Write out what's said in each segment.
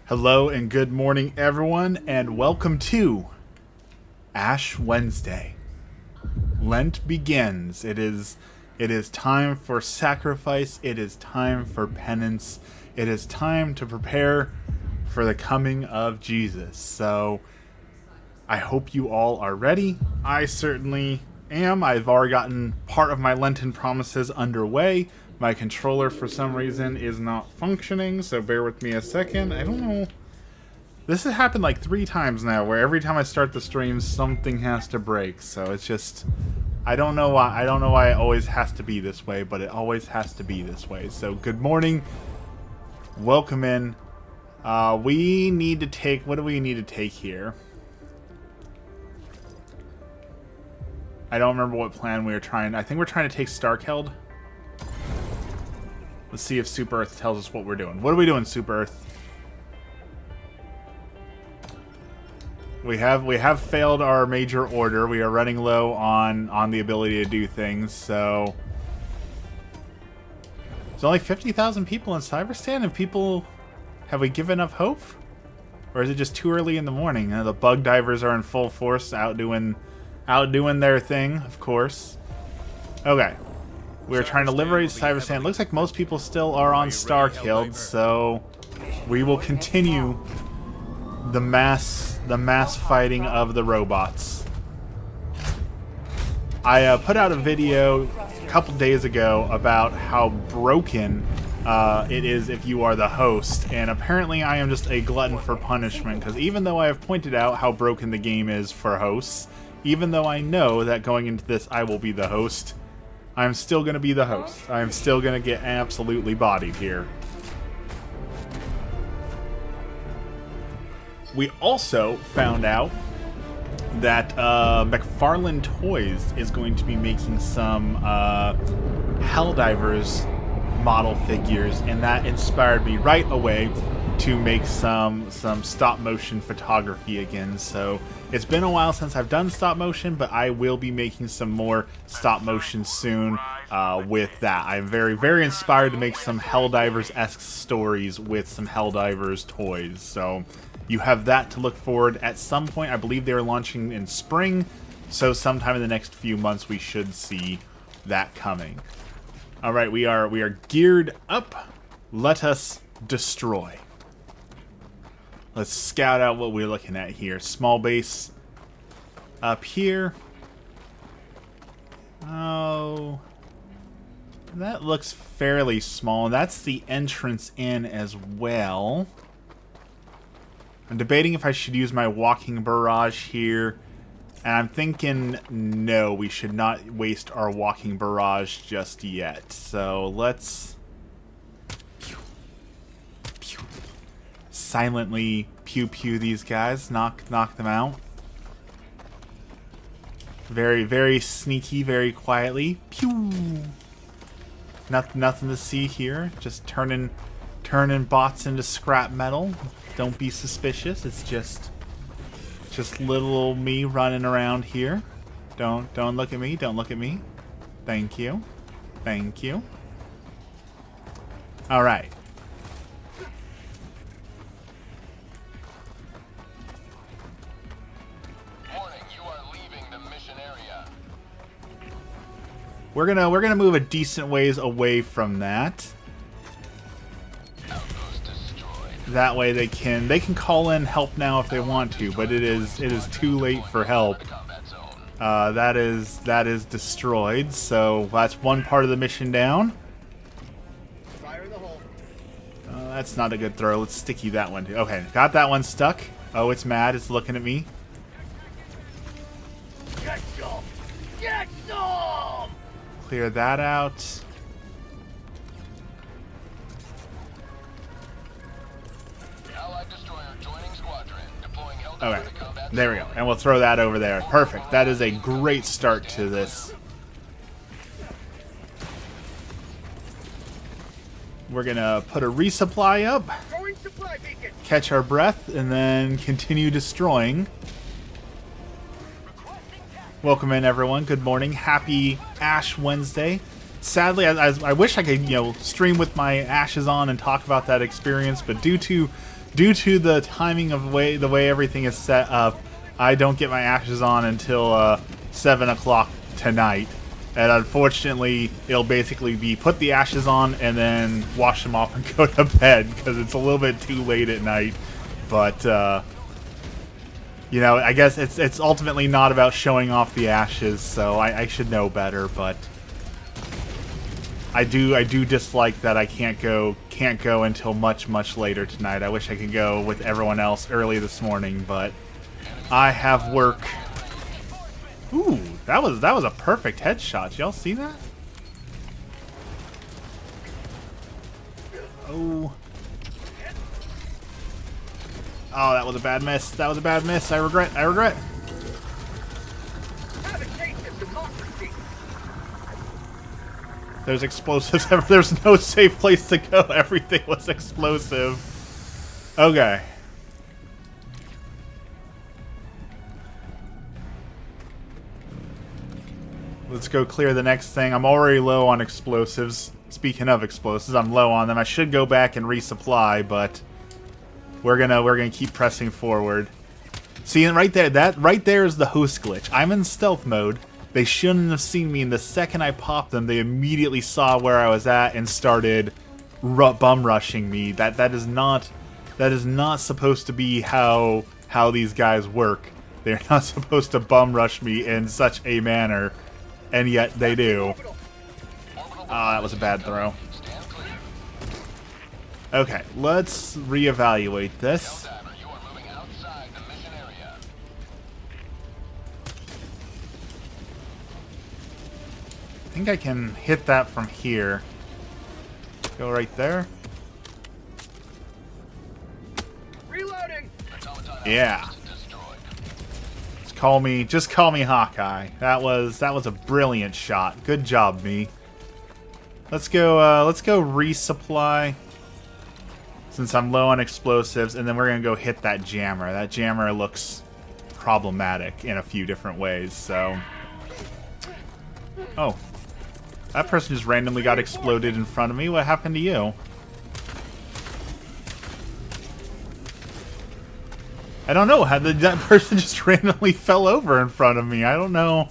Hello and good morning, everyone, and welcome to Ash Wednesday. Lent begins. It is time for sacrifice. It is time for penance. It is time to prepare for the coming of Jesus. So I hope you all are ready. I certainly am. I've already gotten part of my Lenten promises underway. My controller, for some reason, is not functioning, so bear with me a second. I don't know. This has happened like 3 times now, where every time I start the stream, something has to break. So it's just, I don't know why. I don't know why it always has to be this way, but it always has to be this way. So good morning. Welcome in. We need to take, what do we need to take here? I don't remember what plan we were trying. I think we're trying to take Starkeld. Let's see if Super Earth tells us what we're doing. What are we doing, Super Earth? We have failed our major order. We are running low on the ability to do things, so there's only 50,000 people in Cyberstan, and have we given up hope? Or is it just too early in the morning? The bug divers are in full force, outdoing their thing, of course. Okay. We're trying to liberate Cyberstan. Looks like most people still are on Starkeld, so we will continue the mass fighting of the robots. I put out a video a couple days ago about how broken it is if you are the host, and apparently I am just a glutton for punishment, because even though I have pointed out how broken the game is for hosts, even though I know that going into this I will be the host, I'm still going to be the host. I'm still going to get absolutely bodied here. We also found out that McFarlane Toys is going to be making some Helldivers model figures, and that inspired me right away to make some stop motion photography again. So it's been a while since I've done stop motion, but I will be making some more stop motion soon with that. I'm very, very inspired to make some Helldivers-esque stories with some Helldivers toys. So you have that to look forward at some point. I believe they're launching in spring, so sometime in the next few months we should see that coming. All right, we are geared up. Let us destroy. Let's scout out what we're looking at here. Small base up here. Oh, that looks fairly small. That's the entrance in as well. I'm debating if I should use my walking barrage here. And I'm thinking, no, we should not waste our walking barrage just yet. So let's silently pew these guys, knock them out. Very, very sneaky, very quietly. Pew. Nothing to see here. Just turning bots into scrap metal. Don't be suspicious. It's just little old me running around here. Don't look at me. Don't look at me. Thank you. Thank you. All right. We're gonna move a decent ways away from that. That way they can call in help now if they want to, but it is too late for help. That is destroyed, so that's one part of the mission down. That's not a good throw. Let's sticky that one too. Okay, got that one stuck. Oh, it's mad. It's looking at me. Clear that out. Okay, there we go. And we'll throw that over there. Perfect. That is a great start to this. We're going to put a resupply up, catch our breath, and then continue destroying. Welcome in, everyone. Good morning. Happy Ash Wednesday. sadly, I wish I could, stream with my ashes on and talk about that experience, but due to the timing of the way everything is set up, I don't get my ashes on until 7 o'clock tonight. And unfortunately, it'll basically be put the ashes on and then wash them off and go to bed because it's a little bit too late at night. But, I guess it's ultimately not about showing off the ashes, so I should know better. But I do dislike that I can't go until much later tonight. I wish I could go with everyone else early this morning, but I have work. Ooh, that was a perfect headshot. Y'all see that? Oh. Oh, that was a bad miss. That was a bad miss. I regret. There's explosives. There's no safe place to go. Everything was explosive. Okay. Let's go clear the next thing. I'm already low on explosives. Speaking of explosives, I'm low on them. I should go back and resupply, but we're gonna keep pressing forward. See, right there, that right there is the host glitch. I'm in stealth mode. They shouldn't have seen me, and the second I popped them, they immediately saw where I was at and started bum rushing me. That is not supposed to be how these guys work. They're not supposed to bum rush me in such a manner. And yet they do. Oh, that was a bad throw. Okay, let's reevaluate this. I think I can hit that from here. Go right there. Reloading. Yeah. Just call me Hawkeye. That was a brilliant shot. Good job, me. Let's go resupply since I'm low on explosives, and then we're gonna go hit that jammer. That jammer looks problematic in a few different ways, so. Oh. That person just randomly got exploded in front of me. What happened to you? I don't know how that person just randomly fell over in front of me. I don't know.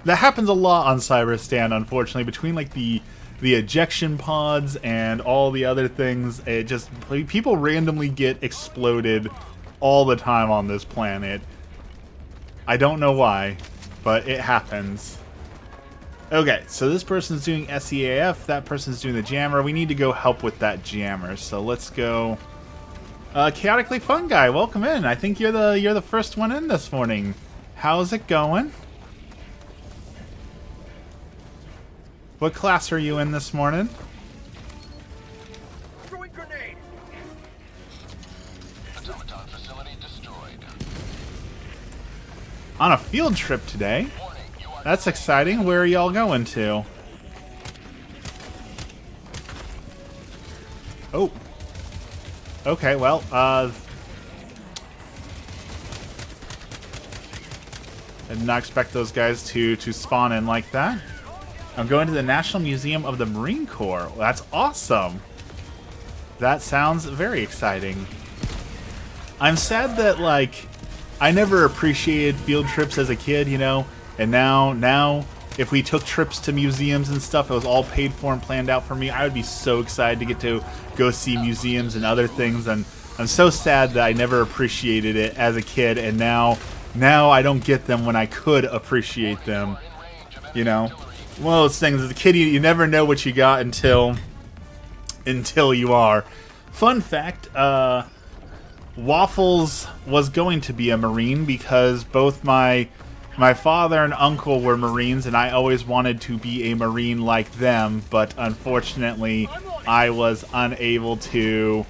That happens a lot on Cyberstan, unfortunately. Between like the ejection pods and all the other things, it just people randomly get exploded all the time on this planet. I don't know why, but it happens. Okay, so this person's doing SEAF. That person's doing the jammer. We need to go help with that jammer. So let's go. Chaotically Fun Guy, welcome in. I think you're the first one in this morning. How's it going? What class are you in this morning? Throwing grenade. Automaton facility destroyed. On a field trip today. That's exciting. Where are y'all going to? Oh. Okay, well, I did not expect those guys to spawn in like that. I'm going to the National Museum of the Marine Corps. Well, that's awesome. That sounds very exciting. I'm sad that, like, I never appreciated field trips as a kid, and now if we took trips to museums and stuff, it was all paid for and planned out for me. I would be so excited to get to go see museums and other things, and I'm so sad that I never appreciated it as a kid, and now I don't get them when I could appreciate them. One of those things, as a kid, you never know what you got until you are. Fun fact, Waffles was going to be a Marine because both my father and uncle were Marines, and I always wanted to be a Marine like them, but unfortunately I was unable to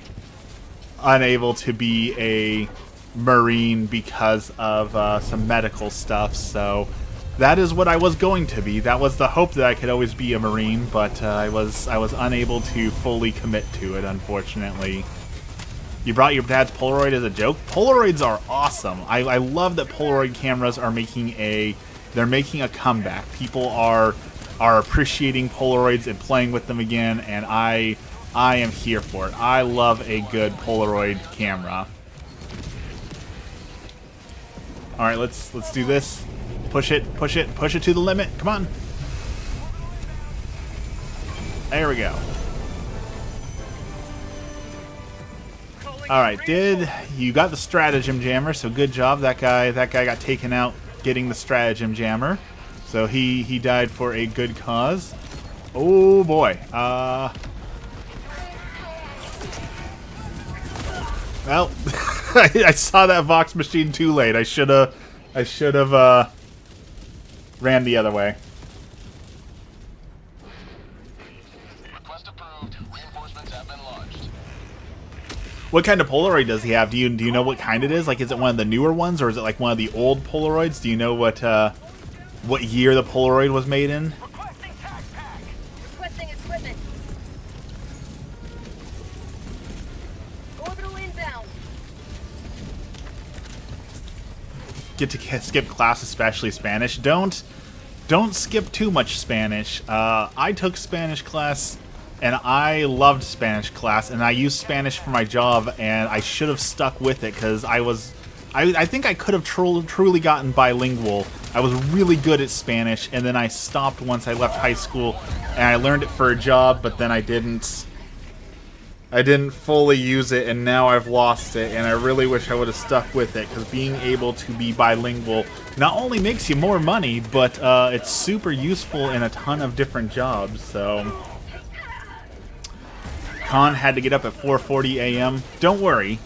be a Marine because of some medical stuff. So that is what I was going to be. That was the hope, that I could always be a Marine, but I was unable to fully commit to it, unfortunately. You brought your dad's Polaroid as a joke? Polaroids are awesome. I love that Polaroid cameras are making a comeback. People are are appreciating Polaroids and playing with them again, and I am here for it. I love a good Polaroid camera. All right, let's do this. Push it to the limit. Come on. There we go. All right, you got the stratagem jammer? So good job. That guy got taken out getting the stratagem jammer. So he died for a good cause. Oh boy. Well, I saw that Vox machine too late. I should have ran the other way. Request approved. Reinforcements have been launched. What kind of Polaroid does he have? Do you know what kind it is? Like, is it one of the newer ones, or is it like one of the old Polaroids? Do you know what year the Polaroid was made in? Requesting tac pack. Requesting equipment. Orbital inbound. Get to skip class, especially Spanish. Don't skip too much Spanish. I took Spanish class, and I loved Spanish class, and I used Spanish for my job, and I should have stuck with it because I think I could have truly gotten bilingual. I was really good at Spanish, and then I stopped once I left high school, and I learned it for a job, but then I didn't fully use it, and now I've lost it, and I really wish I would have stuck with it, because being able to be bilingual not only makes you more money, but it's super useful in a ton of different jobs. So Khan had to get up at 4:40 a.m. Don't worry,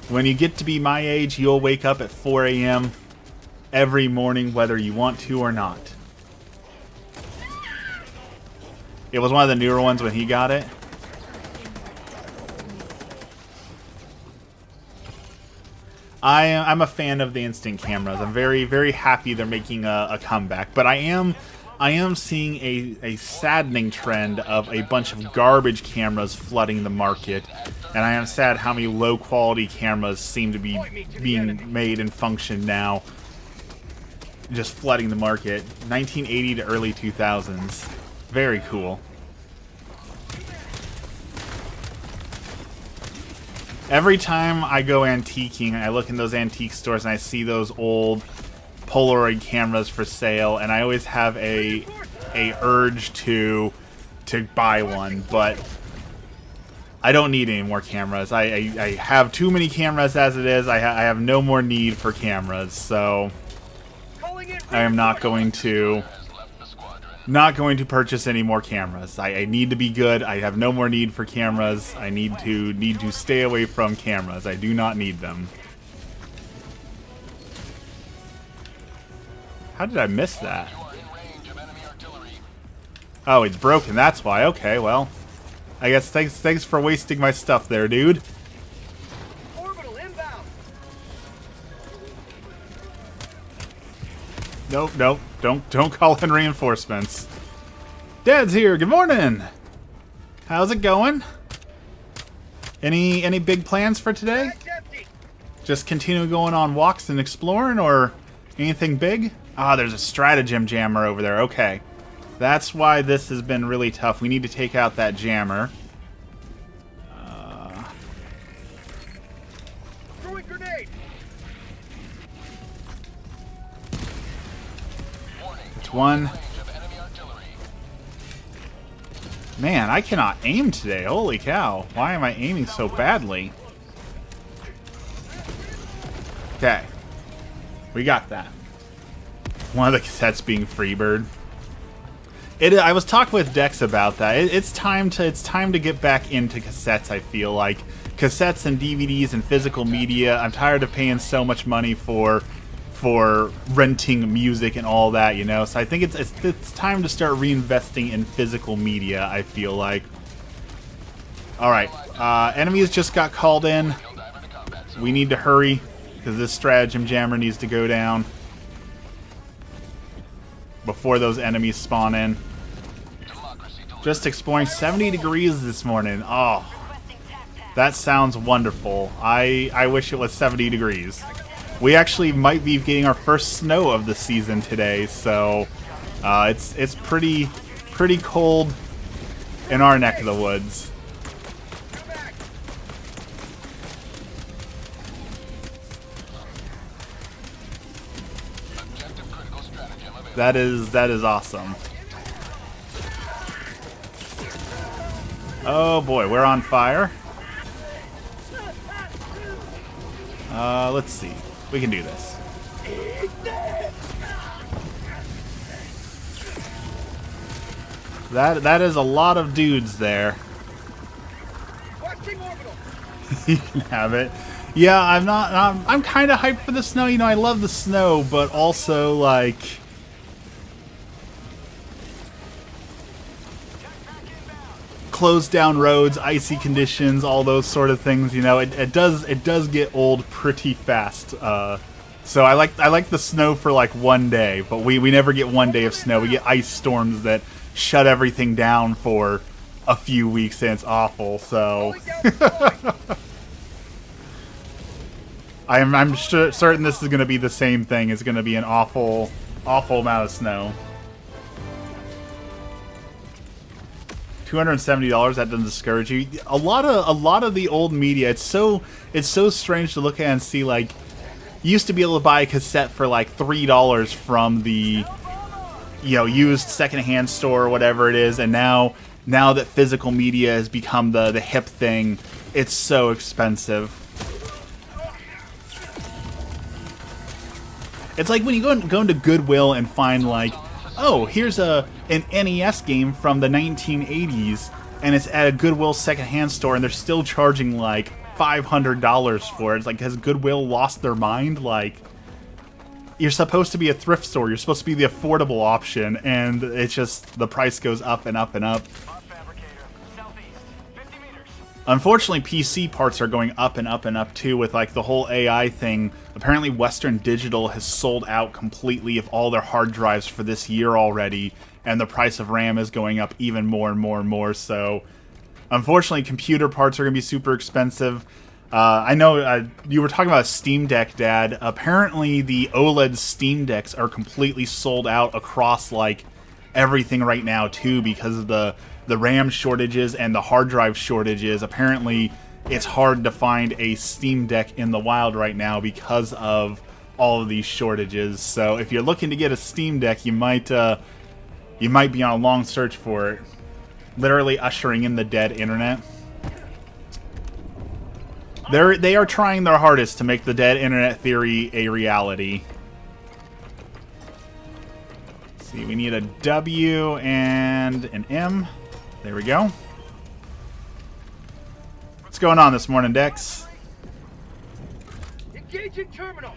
when you get to be my age, you'll wake up at 4 a.m. every morning, whether you want to or not. It was one of the newer ones when he got it. I'm a fan of the instant cameras. I'm very, very happy they're making a comeback. But I am seeing a saddening trend of a bunch of garbage cameras flooding the market. And I am sad how many low-quality cameras seem to be being made and function now. Just flooding the market. 1980 to early 2000s. Very cool. Every time I go antiquing, I look in those antique stores and I see those old Polaroid cameras for sale, and I always have a urge to buy one, but I don't need any more cameras. I have too many cameras as it is. I have no more need for cameras, so I am not going to purchase any more cameras. I need to be good. I have no more need for cameras. I need to stay away from cameras. I do not need them. How did I miss that? Oh, it's broken. That's why. Okay, well, I guess thanks for wasting my stuff there, dude. Orbital inbound. Nope. Don't call in reinforcements. Dad's here. Good morning. How's it going? Any big plans for today? Bag's empty. Just continue going on walks and exploring, or anything big? Ah, there's a stratagem jammer over there. Okay. That's why this has been really tough. We need to take out that jammer. Throwing grenade. It's one. Man, I cannot aim today. Holy cow. Why am I aiming so badly? Okay. We got that. One of the cassettes being Freebird. I was talking with Dex about that. It's time to get back into cassettes, I feel like. Cassettes and DVDs and physical media. I'm tired of paying so much money for renting music and all that, you know. So I think it's time to start reinvesting in physical media, I feel like. Alright. Enemies just got called in. We need to hurry, because this stratagem jammer needs to go down before those enemies spawn in. Just exploring 70 degrees this morning. Oh, that sounds wonderful. I wish it was 70 degrees. We actually might be getting our first snow of the season today, so it's pretty pretty cold in our neck of the woods. Go back. Objective critical stratagem available. That is awesome. Oh boy, we're on fire. Let's see. We can do this. That is a lot of dudes there. Watching orbital. You can have it. Yeah, I'm kind of hyped for the snow. You know, I love the snow, but also like closed down roads, icy conditions, all those sort of things. You know, it does get old pretty fast. So I like the snow for like one day, but we never get one day of snow. We get ice storms that shut everything down for a few weeks, and it's awful. So I'm certain this is going to be the same thing. It's going to be an awful amount of snow. $270, that doesn't discourage you. A lot of the old media, it's so strange to look at and see. Like, you used to be able to buy a cassette for like $3 from the, you know, used secondhand store or whatever it is, and now that physical media has become the hip thing, it's so expensive. It's like when you go into Goodwill and find like, oh, here's an NES game from the 1980s, and it's at a Goodwill secondhand store, and they're still charging like $500 for it. It's like, has Goodwill lost their mind? Like, you're supposed to be a thrift store. You're supposed to be the affordable option, and it's just the price goes up and up and up. Unfortunately, PC parts are going up and up and up too with like the whole AI thing. Apparently, Western Digital has sold out completely of all their hard drives for this year already, and the price of RAM is going up even more and more and more. So, unfortunately, computer parts are going to be super expensive. I know you were talking about a Steam Deck, Dad. Apparently, the OLED Steam Decks are completely sold out across like everything right now too, because of the RAM shortages and the hard drive shortages. Apparently, it's hard to find a Steam Deck in the wild right now because of all of these shortages. So if you're looking to get a Steam Deck, you might be on a long search for it. Literally ushering in the dead internet. They are trying their hardest to make the dead internet theory a reality. Let's see, we need a W and an M. There we go. What's going on this morning, Dex? Engaging terminal.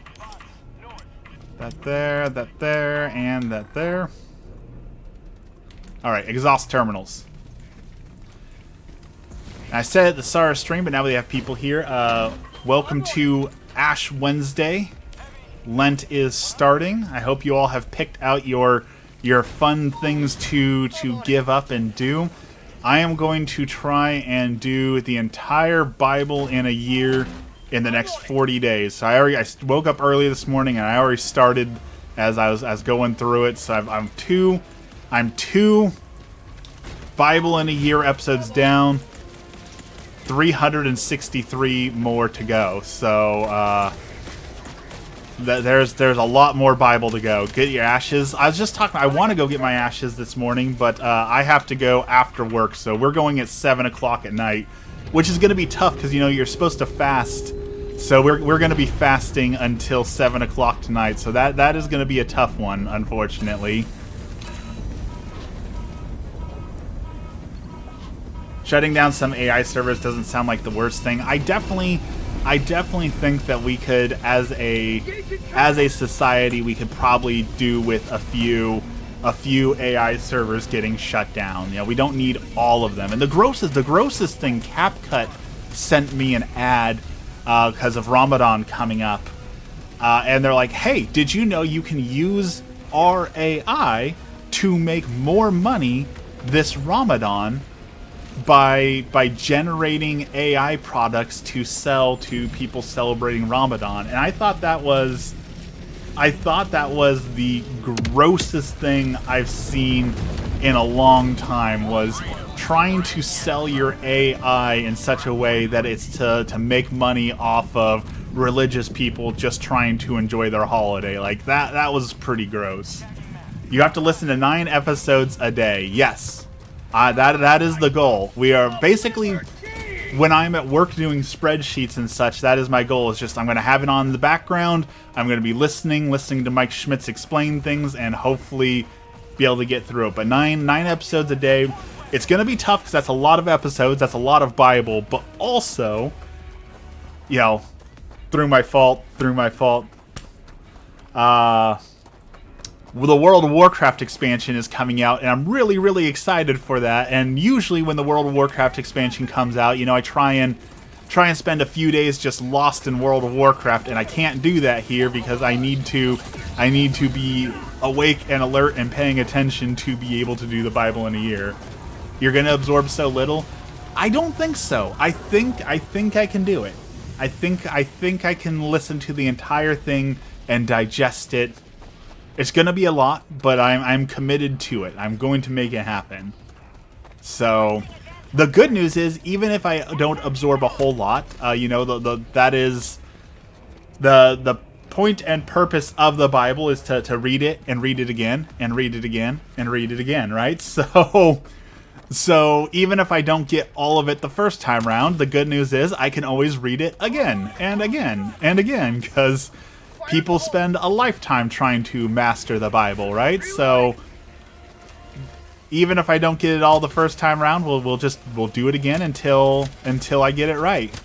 That there, and that there. Alright, exhaust terminals. I said at the start of the stream, but now we have people here. Welcome to Ash Wednesday. Lent is starting. I hope you all have picked out your fun things to give up and do. I am going to try and do the entire Bible in a year in the next 40 days. So I woke up early this morning and I already started as I was going through it. So I'm two Bible in a year episodes down. 363 more to go. So there's a lot more Bible to go. Get your ashes. I was just talking. I want to go get my ashes this morning, but I have to go after work. So we're going at 7 o'clock at night, which is going to be tough because you know you're supposed to fast. So we're going to be fasting until 7 o'clock tonight. So that is going to be a tough one, unfortunately. Shutting down some AI servers doesn't sound like the worst thing. I definitely think that we could, as a society, we could probably do with a few AI servers getting shut down. You know, we don't need all of them. And the grossest thing, CapCut sent me an ad because of Ramadan coming up, and they're like, "Hey, did you know you can use our AI to make more money this Ramadan?" By generating AI products to sell to people celebrating Ramadan. And I thought that was the grossest thing I've seen in a long time was trying to sell your AI in such a way that it's to make money off of religious people just trying to enjoy their holiday. Like, that was pretty gross. You have to listen to 9 episodes a day. Yes. That is the goal. We are basically, when I'm at work doing spreadsheets and such, that is my goal. Is just I'm going to have it on in the background. I'm going to be listening to Mike Schmitz explain things, and hopefully be able to get through it. But 9 episodes a day. It's going to be tough because that's a lot of episodes. That's a lot of Bible. But also, you know, through my fault. The World of Warcraft expansion is coming out, and I'm really, really excited for that. And usually when the World of Warcraft expansion comes out, you know, I try and spend a few days just lost in World of Warcraft, and I can't do that here because I need to be awake and alert and paying attention to be able to do the Bible in a year. You're going to absorb so little? I don't think so. I think I can do it. I think I can listen to the entire thing and digest it. It's going to be a lot, but I'm committed to it. I'm going to make it happen. So, the good news is, even if I don't absorb a whole lot, you know, that is the point and purpose of the Bible is to read it and read it again and read it again and read it again, right? So even if I don't get all of it the first time around, the good news is I can always read it again and again and again, because people spend a lifetime trying to master the Bible, right? So even if I don't get it all the first time around, we'll do it again until I get it right.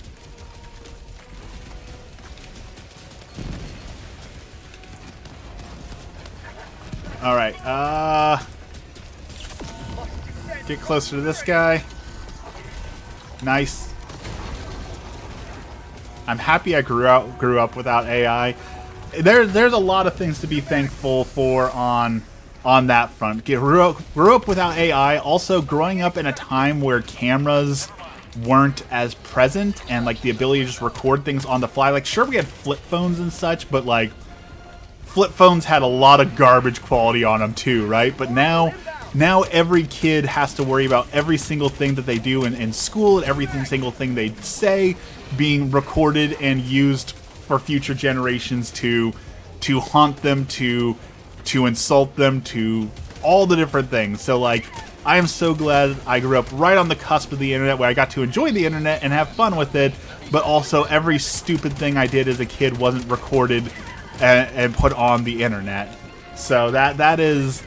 All right. Get closer to this guy. Nice. I'm happy I grew up without AI. There's a lot of things to be thankful for on that front. Grew up without AI. Also, growing up in a time where cameras weren't as present and like the ability to just record things on the fly. Like, sure, we had flip phones and such, but like flip phones had a lot of garbage quality on them too, right? But now every kid has to worry about every single thing that they do in school, and every single thing they say being recorded and used for future generations to haunt them, to insult them, to all the different things. So, like, I am so glad I grew up right on the cusp of the internet, where I got to enjoy the internet and have fun with it, but also every stupid thing I did as a kid wasn't recorded and put on the internet. So that is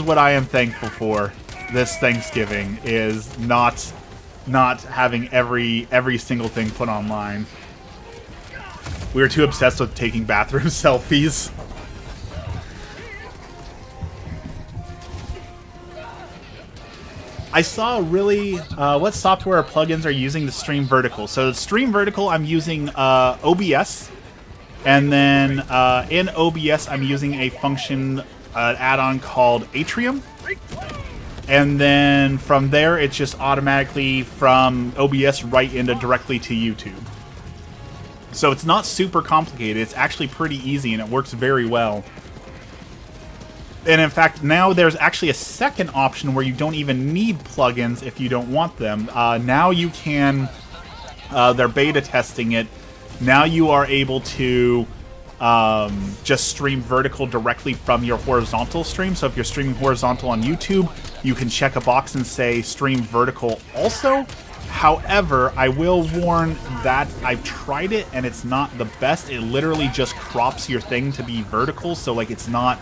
what I am thankful for this Thanksgiving, is not having every single thing put online. We were too obsessed with taking bathroom selfies. I saw really what software or plugins are using to stream vertical. So stream vertical, I'm using OBS, and then in OBS I'm using a function add-on called Atrium, and then from there it's just automatically from OBS right into directly to YouTube. So it's not super complicated. It's actually pretty easy, and it works very well. And in fact, now there's actually a second option where you don't even need plugins if you don't want them. Now you can, they're beta testing it. Now you are able to just stream vertical directly from your horizontal stream. So if you're streaming horizontal on YouTube, you can check a box and say stream vertical also. However, I will warn that I've tried it and it's not the best. It literally just crops your thing to be vertical, so like it's not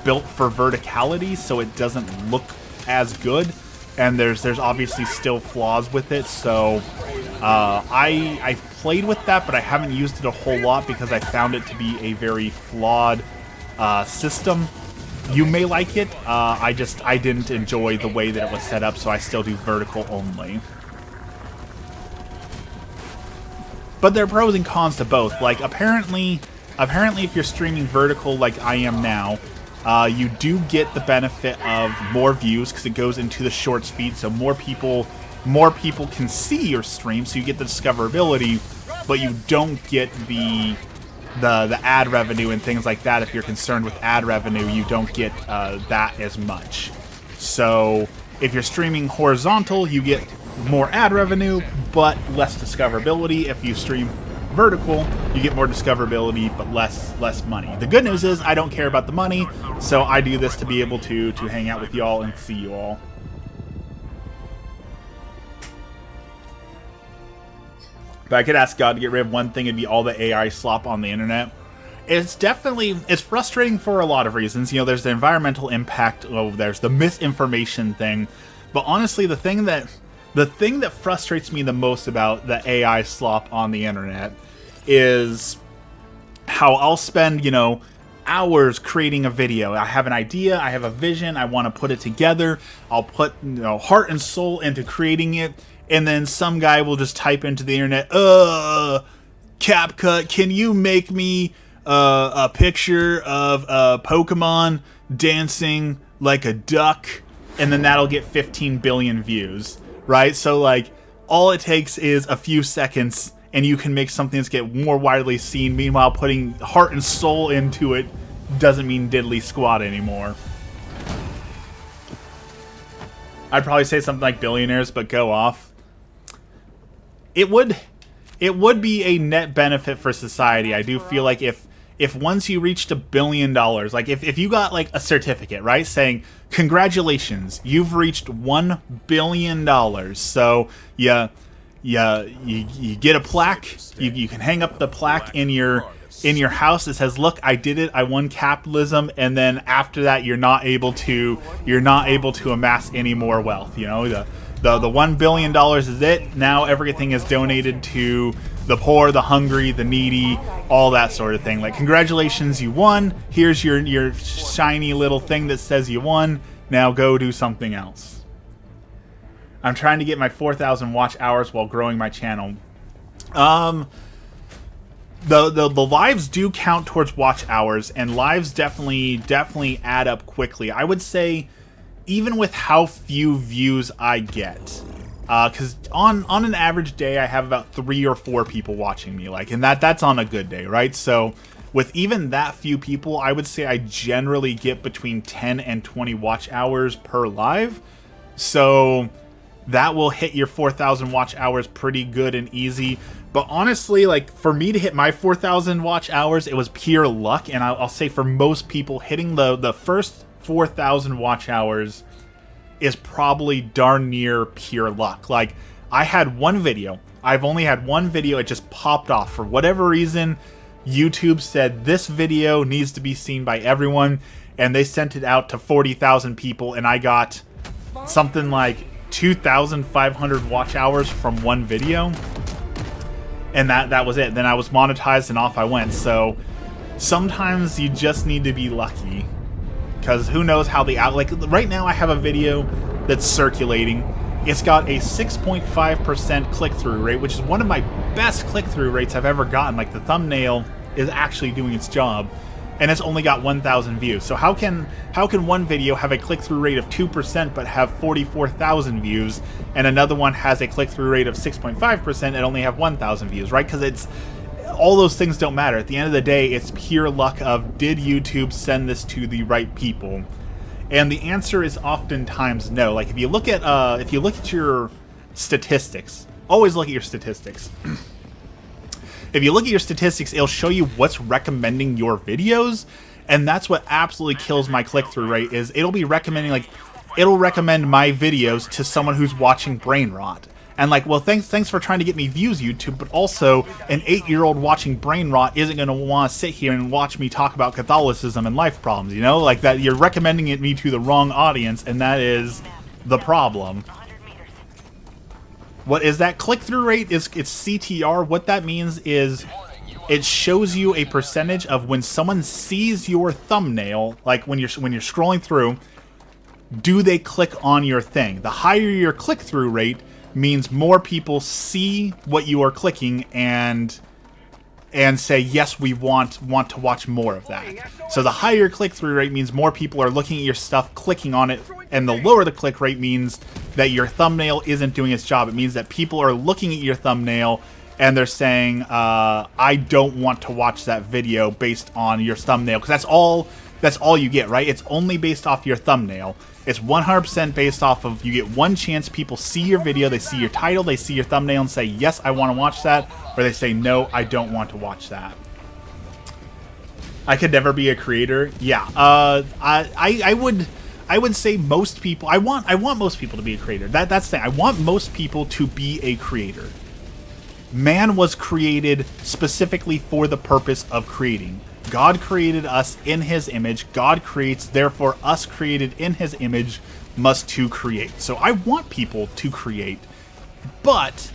built for verticality, so it doesn't look as good. And there's obviously still flaws with it. So I've played with that, but I haven't used it a whole lot because I found it to be a very flawed system. You may like it. I didn't enjoy the way that it was set up, so I still do vertical only. But there are pros and cons to both. Like, apparently if you're streaming vertical like I am now, you do get the benefit of more views because it goes into the shorts feed, so more people can see your stream, so you get the discoverability, but you don't get the the ad revenue and things like that. If you're concerned with ad revenue, you don't get that as much. So if you're streaming horizontal, you get more ad revenue, but less discoverability. If you stream vertical, you get more discoverability, but less money. The good news is I don't care about the money, so I do this to be able to hang out with y'all and see you all. If I could ask God to get rid of one thing, it'd be all the AI slop on the internet. It's frustrating for a lot of reasons. You know, there's the environmental impact, there's the misinformation thing, but honestly, the thing that frustrates me the most about the AI slop on the internet is how I'll spend, you know, hours creating a video. I have an idea, I have a vision, I want to put it together. I'll put, you know, heart and soul into creating it, and then some guy will just type into the internet, CapCut, can you make me a picture of a Pokemon dancing like a duck? And then that'll get 15 billion views. Right? So, like, all it takes is a few seconds, and you can make something that's get more widely seen. Meanwhile, putting heart and soul into it doesn't mean diddly squat anymore. I'd probably say something like billionaires, but go off. It would be a net benefit for society. I do feel like if once you reached $1 billion, like if you got like a certificate, right, saying congratulations, you've reached $1 billion. So you get a plaque. You can hang up the plaque in your house that says, "Look, I did it. I won capitalism." And then after that, you're not able to amass any more wealth. You know, the $1 billion is it. Now everything is donated to the poor, the hungry, the needy, all that sort of thing. Like, congratulations, you won. Here's your shiny little thing that says you won. Now go do something else. I'm trying to get my 4,000 watch hours while growing my channel. The lives do count towards watch hours, and lives definitely add up quickly. I would say, even with how few views I get, because on an average day I have about 3 or 4 people watching me, like, and that's on a good day, right? So with even that few people, I would say I generally get between 10 and 20 watch hours per live. So that will hit your 4,000 watch hours pretty good and easy. But honestly, like, for me to hit my 4,000 watch hours, it was pure luck. And I'll say for most people, hitting the first 4,000 watch hours is probably darn near pure luck. Like, I had one video. I've only had one video. It just popped off. For whatever reason, YouTube said this video needs to be seen by everyone. And they sent it out to 40,000 people. And I got something like 2,500 watch hours from one video. And that was it. Then I was monetized and off I went. So sometimes you just need to be lucky. Because who knows how like, right now I have a video that's circulating. It's got a 6.5% click-through rate, which is one of my best click-through rates I've ever gotten. Like, the thumbnail is actually doing its job, and it's only got 1,000 views. So how can one video have a click-through rate of 2% but have 44,000 views, and another one has a click-through rate of 6.5% and only have 1,000 views, right? Because it's all those things don't matter. At the end of the day, it's pure luck of, did YouTube send this to the right people? And the answer is oftentimes no. Like, if you look at your statistics, always look at your statistics. If you look at your statistics, it'll show you what's recommending your videos, and that's what absolutely kills my click-through rate. Is it'll recommend my videos to someone who's watching Brain Rot. And like, well, thanks for trying to get me views, YouTube, but also an 8-year-old watching Brain Rot isn't going to want to sit here and watch me talk about Catholicism and life problems, you know? Like, that you're recommending it me to the wrong audience, and that is the problem. What is that click-through rate? It's CTR. What that means is it shows you a percentage of when someone sees your thumbnail, like when you're scrolling through, do they click on your thing? The higher your click-through rate means more people see what you are clicking and say, yes, we want to watch more of that. So the higher click-through rate means more people are looking at your stuff, clicking on it, and the lower the click rate means that your thumbnail isn't doing its job. It means that people are looking at your thumbnail and they're saying, I don't want to watch that video based on your thumbnail, because that's all you get, right? It's only based off your thumbnail. It's 100% based off of, you get one chance, people see your video, they see your title, they see your thumbnail and say, yes, I want to watch that, or they say, no, I don't want to watch that. I could never be a creator. Yeah, I would say most people, I want most people to be a creator. That's the thing. I want most people to be a creator. Man was created specifically for the purpose of creating. God created us in his image. God creates, therefore us created in his image must to create. So I want people to create, but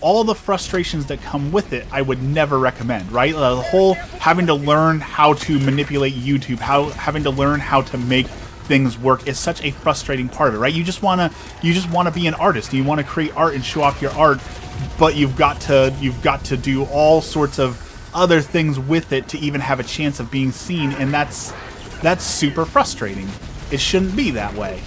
all the frustrations that come with it, I would never recommend, right? The whole having to learn how to manipulate YouTube, having to learn how to make things work is such a frustrating part of it, right? You just wanna be an artist. You want to create art and show off your art, but you've got to do all sorts of other things with it to even have a chance of being seen, and that's super frustrating. It shouldn't be that way,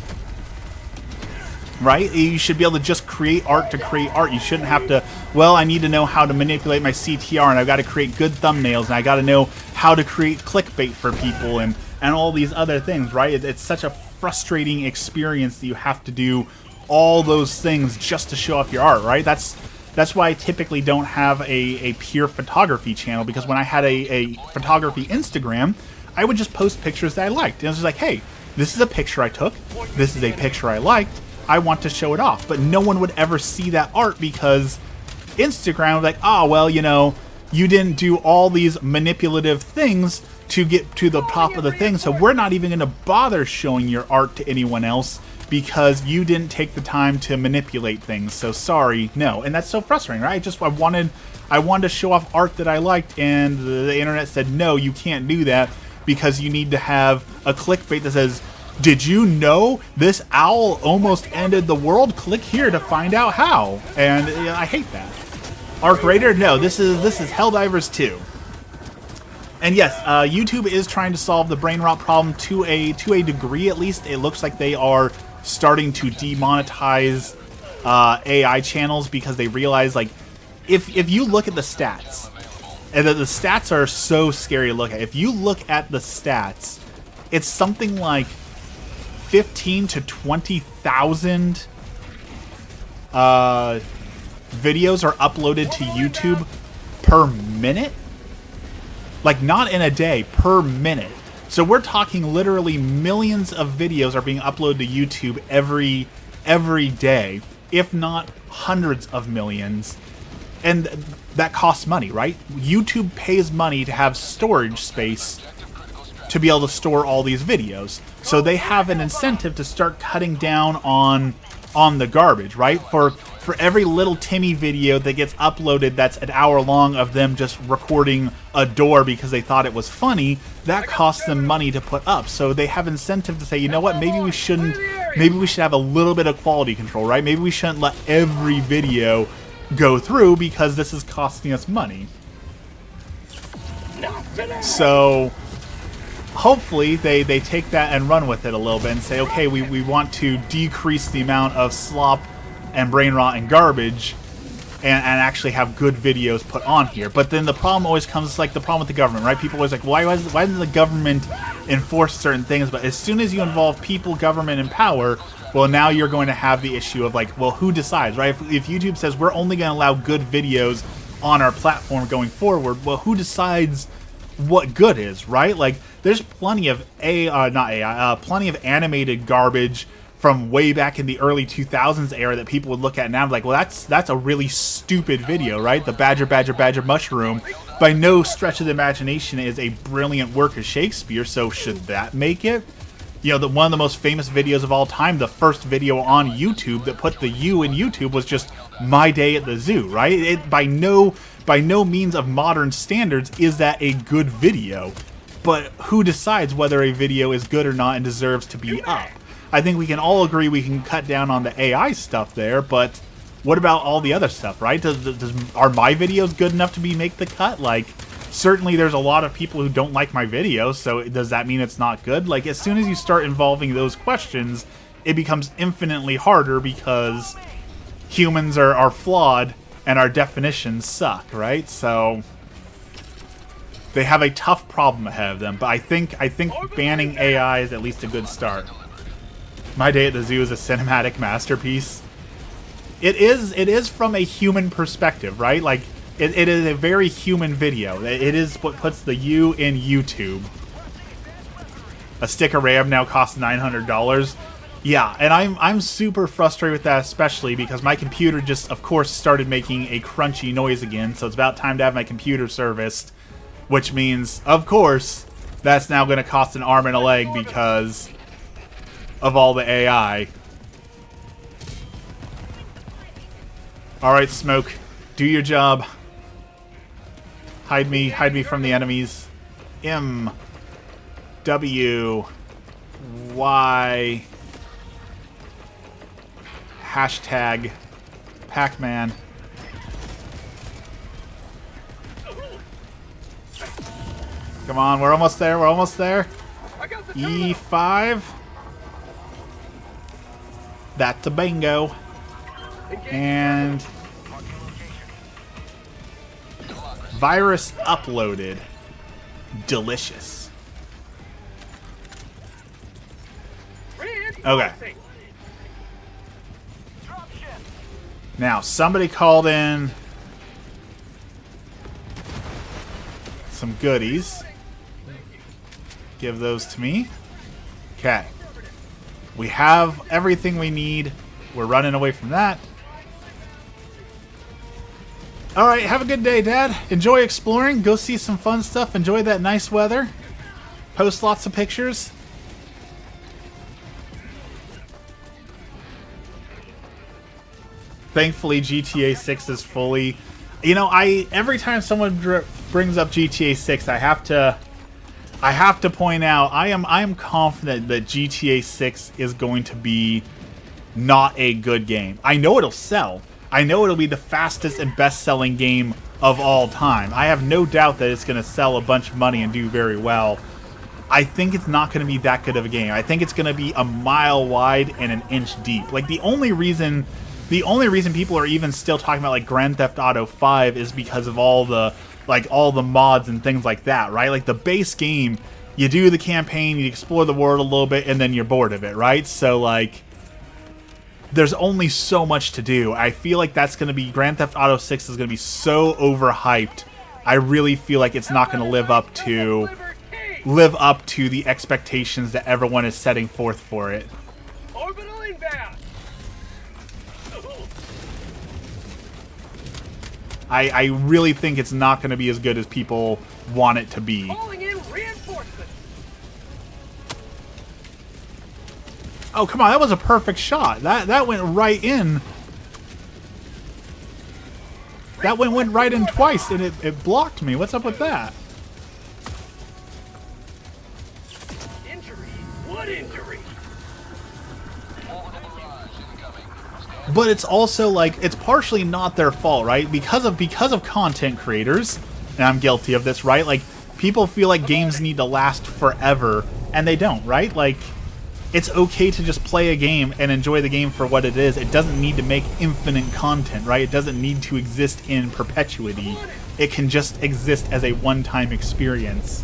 right? You should be able to just create art to create art. You shouldn't have to, well, I need to know how to manipulate my CTR, and I've got to create good thumbnails, and I got to know how to create clickbait for people, and all these other things, right? It's such a frustrating experience that you have to do all those things just to show off your art, right? That's why I typically don't have a pure photography channel, because when I had a photography Instagram, I would just post pictures that I liked. And it was just like, hey, this is a picture I took. This is a picture I liked. I want to show it off. But no one would ever see that art, because Instagram was like, oh, well, you know, you didn't do all these manipulative things to get to the top of the thing, so we're not even going to bother showing your art to anyone else because you didn't take the time to manipulate things. So sorry, no. And that's so frustrating, right? I wanted to show off art that I liked, and the internet said, no, you can't do that because you need to have a clickbait that says, did you know this owl almost ended the world? Click here to find out how. And I hate that. Arc Raider? No, this is Helldivers 2. And yes, YouTube is trying to solve the brain rot problem to a degree, at least. It looks like they are starting to demonetize AI channels, because they realize, like, if you look at the stats, and the stats are so scary to look at. If you look at the stats, it's something like 15 to 20,000 videos are uploaded to YouTube per minute. Like, not in a day, per minute. So we're talking literally millions of videos are being uploaded to YouTube every day, if not hundreds of millions. And that costs money, right? YouTube pays money to have storage space to be able to store all these videos. So they have an incentive to start cutting down on the garbage, right? For every little Timmy video that gets uploaded that's an hour long of them just recording a door because they thought it was funny, that costs them money to put up. So they have incentive to say, you know what, maybe we should have a little bit of quality control, right? Maybe we shouldn't let every video go through because this is costing us money. So hopefully they take that and run with it a little bit and say, okay, we want to decrease the amount of slop and brain rot and garbage, and actually have good videos put on here. But then the problem always comes, like the problem with the government, right? People always like, why doesn't the government enforce certain things? But as soon as you involve people, government, and power, well, now you're going to have the issue of, like, well, who decides, right? If YouTube says we're only going to allow good videos on our platform going forward, well, who decides what good is, right? Like, there's plenty of plenty of animated garbage from way back in the early 2000s era that people would look at now, like, well, that's a really stupid video, right? The badger mushroom, by no stretch of the imagination, is a brilliant work of Shakespeare. So should that make it? You know, one of the most famous videos of all time, the first video on YouTube that put the U in YouTube, was just My Day at the Zoo, right? It by no means of modern standards is that a good video. But who decides whether a video is good or not and deserves to be up? I think we can all agree we can cut down on the AI stuff there, but what about all the other stuff, right? Are my videos good enough to make the cut? Like, certainly there's a lot of people who don't like my videos, so does that mean it's not good? Like, as soon as you start involving those questions, it becomes infinitely harder, because humans are flawed, and our definitions suck, right? So they have a tough problem ahead of them. But I think banning AI is at least a good start. My Day at the Zoo is a cinematic masterpiece. It is from a human perspective, right? Like it is a very human video. It is what puts the U in YouTube. A stick of RAM now costs $900. Yeah, and I'm super frustrated with that, especially because my computer just, of course, started making a crunchy noise again, so it's about time to have my computer serviced, which means, of course, that's now going to cost an arm and a leg because of all the AI. Alright, Smoke, do your job. Hide me from the enemies. M W Y hashtag Pac-Man. Come on, we're almost there, we're almost there. E5. That's a bingo. And virus uploaded. Delicious. Okay. Now, somebody called in some goodies. Give those to me. Okay. We have everything we need. We're running away from that. Alright, have a good day, Dad. Enjoy exploring. Go see some fun stuff. Enjoy that nice weather. Post lots of pictures. Thankfully, GTA 6 is fully... You know, every time someone brings up GTA 6, I have to point out I am confident that GTA 6 is going to be not a good game. I know it'll sell. I know it'll be the fastest and best-selling game of all time. I have no doubt that it's going to sell a bunch of money and do very well. I think it's not going to be that good of a game. I think it's going to be a mile wide and an inch deep. Like, the only reason people are even still talking about like Grand Theft Auto 5 is because of all the mods and things like that, right? Like the base game, you do the campaign, you explore the world a little bit, and then you're bored of it, right? So like there's only so much to do. I feel like that's going to be Grand Theft Auto 6 is going to be so overhyped. I really feel like it's not going to live up to the expectations that everyone is setting forth for it. Orbital inbound. I really think it's not going to be as good as people want it to be. Calling in reinforcements. Oh, come on, that was a perfect shot. That went right in. That one went right in twice, and it blocked me. What's up with that? Injury? What injury? But it's also like it's partially not their fault, right? Because of content creators, and I'm guilty of this, right? Like people feel like games need to last forever, and they don't, right? Like it's okay to just play a game and enjoy the game for what it is. It doesn't need to make infinite content, right? It doesn't need to exist in perpetuity. It can just exist as a one-time experience.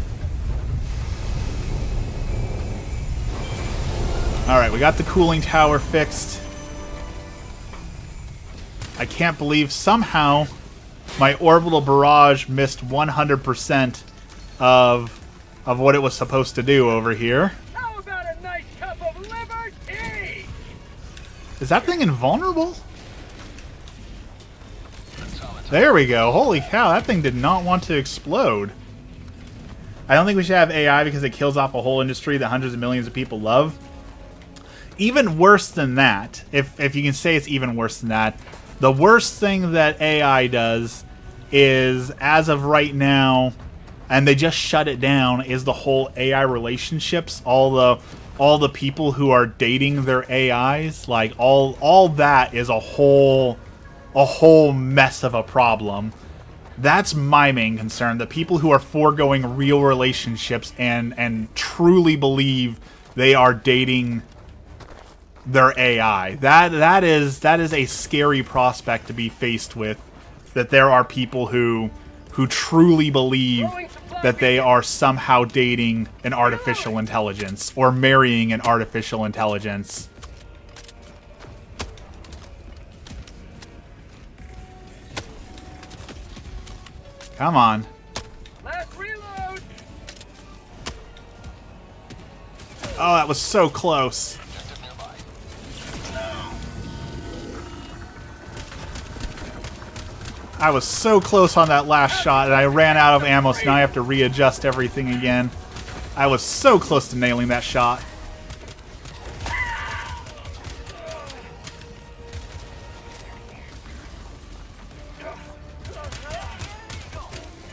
Alright, we got the cooling tower fixed. I can't believe somehow my orbital barrage missed 100% of what it was supposed to do over here. How about a nice cup of liver tea? Is that thing invulnerable? There we go. Holy cow, that thing did not want to explode. I don't think we should have AI because it kills off a whole industry that hundreds of millions of people love. Even worse than that, if you can say it's even worse than that, the worst thing that AI does is, as of right now, and they just shut it down, is the whole AI relationships. All the people who are dating their AIs, like all that is a whole mess of a problem. That's my main concern. The people who are foregoing real relationships and truly believe they are dating their AI. That is a scary prospect to be faced with that there are people who truly believe that they are somehow dating an artificial intelligence or marrying an artificial intelligence. Come on. Last reload. Oh, that was so close. I was so close on that last shot, and I ran out of ammo, so now I have to readjust everything again. I was so close to nailing that shot.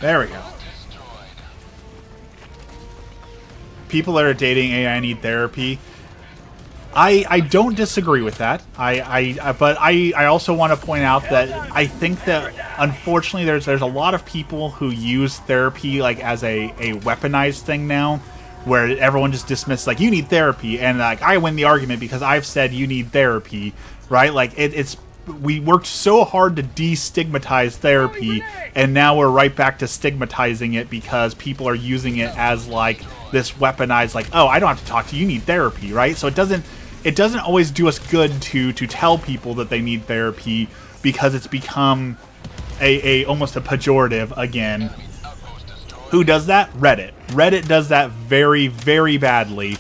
There we go. People that are dating AI need therapy. I don't disagree with that. But I also want to point out that I think that unfortunately there's a lot of people who use therapy like as a weaponized thing now, where everyone just dismisses like you need therapy, and like I win the argument because I've said you need therapy, right? Like we worked so hard to destigmatize therapy, and now we're right back to stigmatizing it because people are using it as like this weaponized like, oh, I don't have to talk to you, you need therapy, right? So it doesn't always do us good to tell people that they need therapy, because it's become a almost a pejorative again. Who does that? Reddit. Reddit does that very, very badly.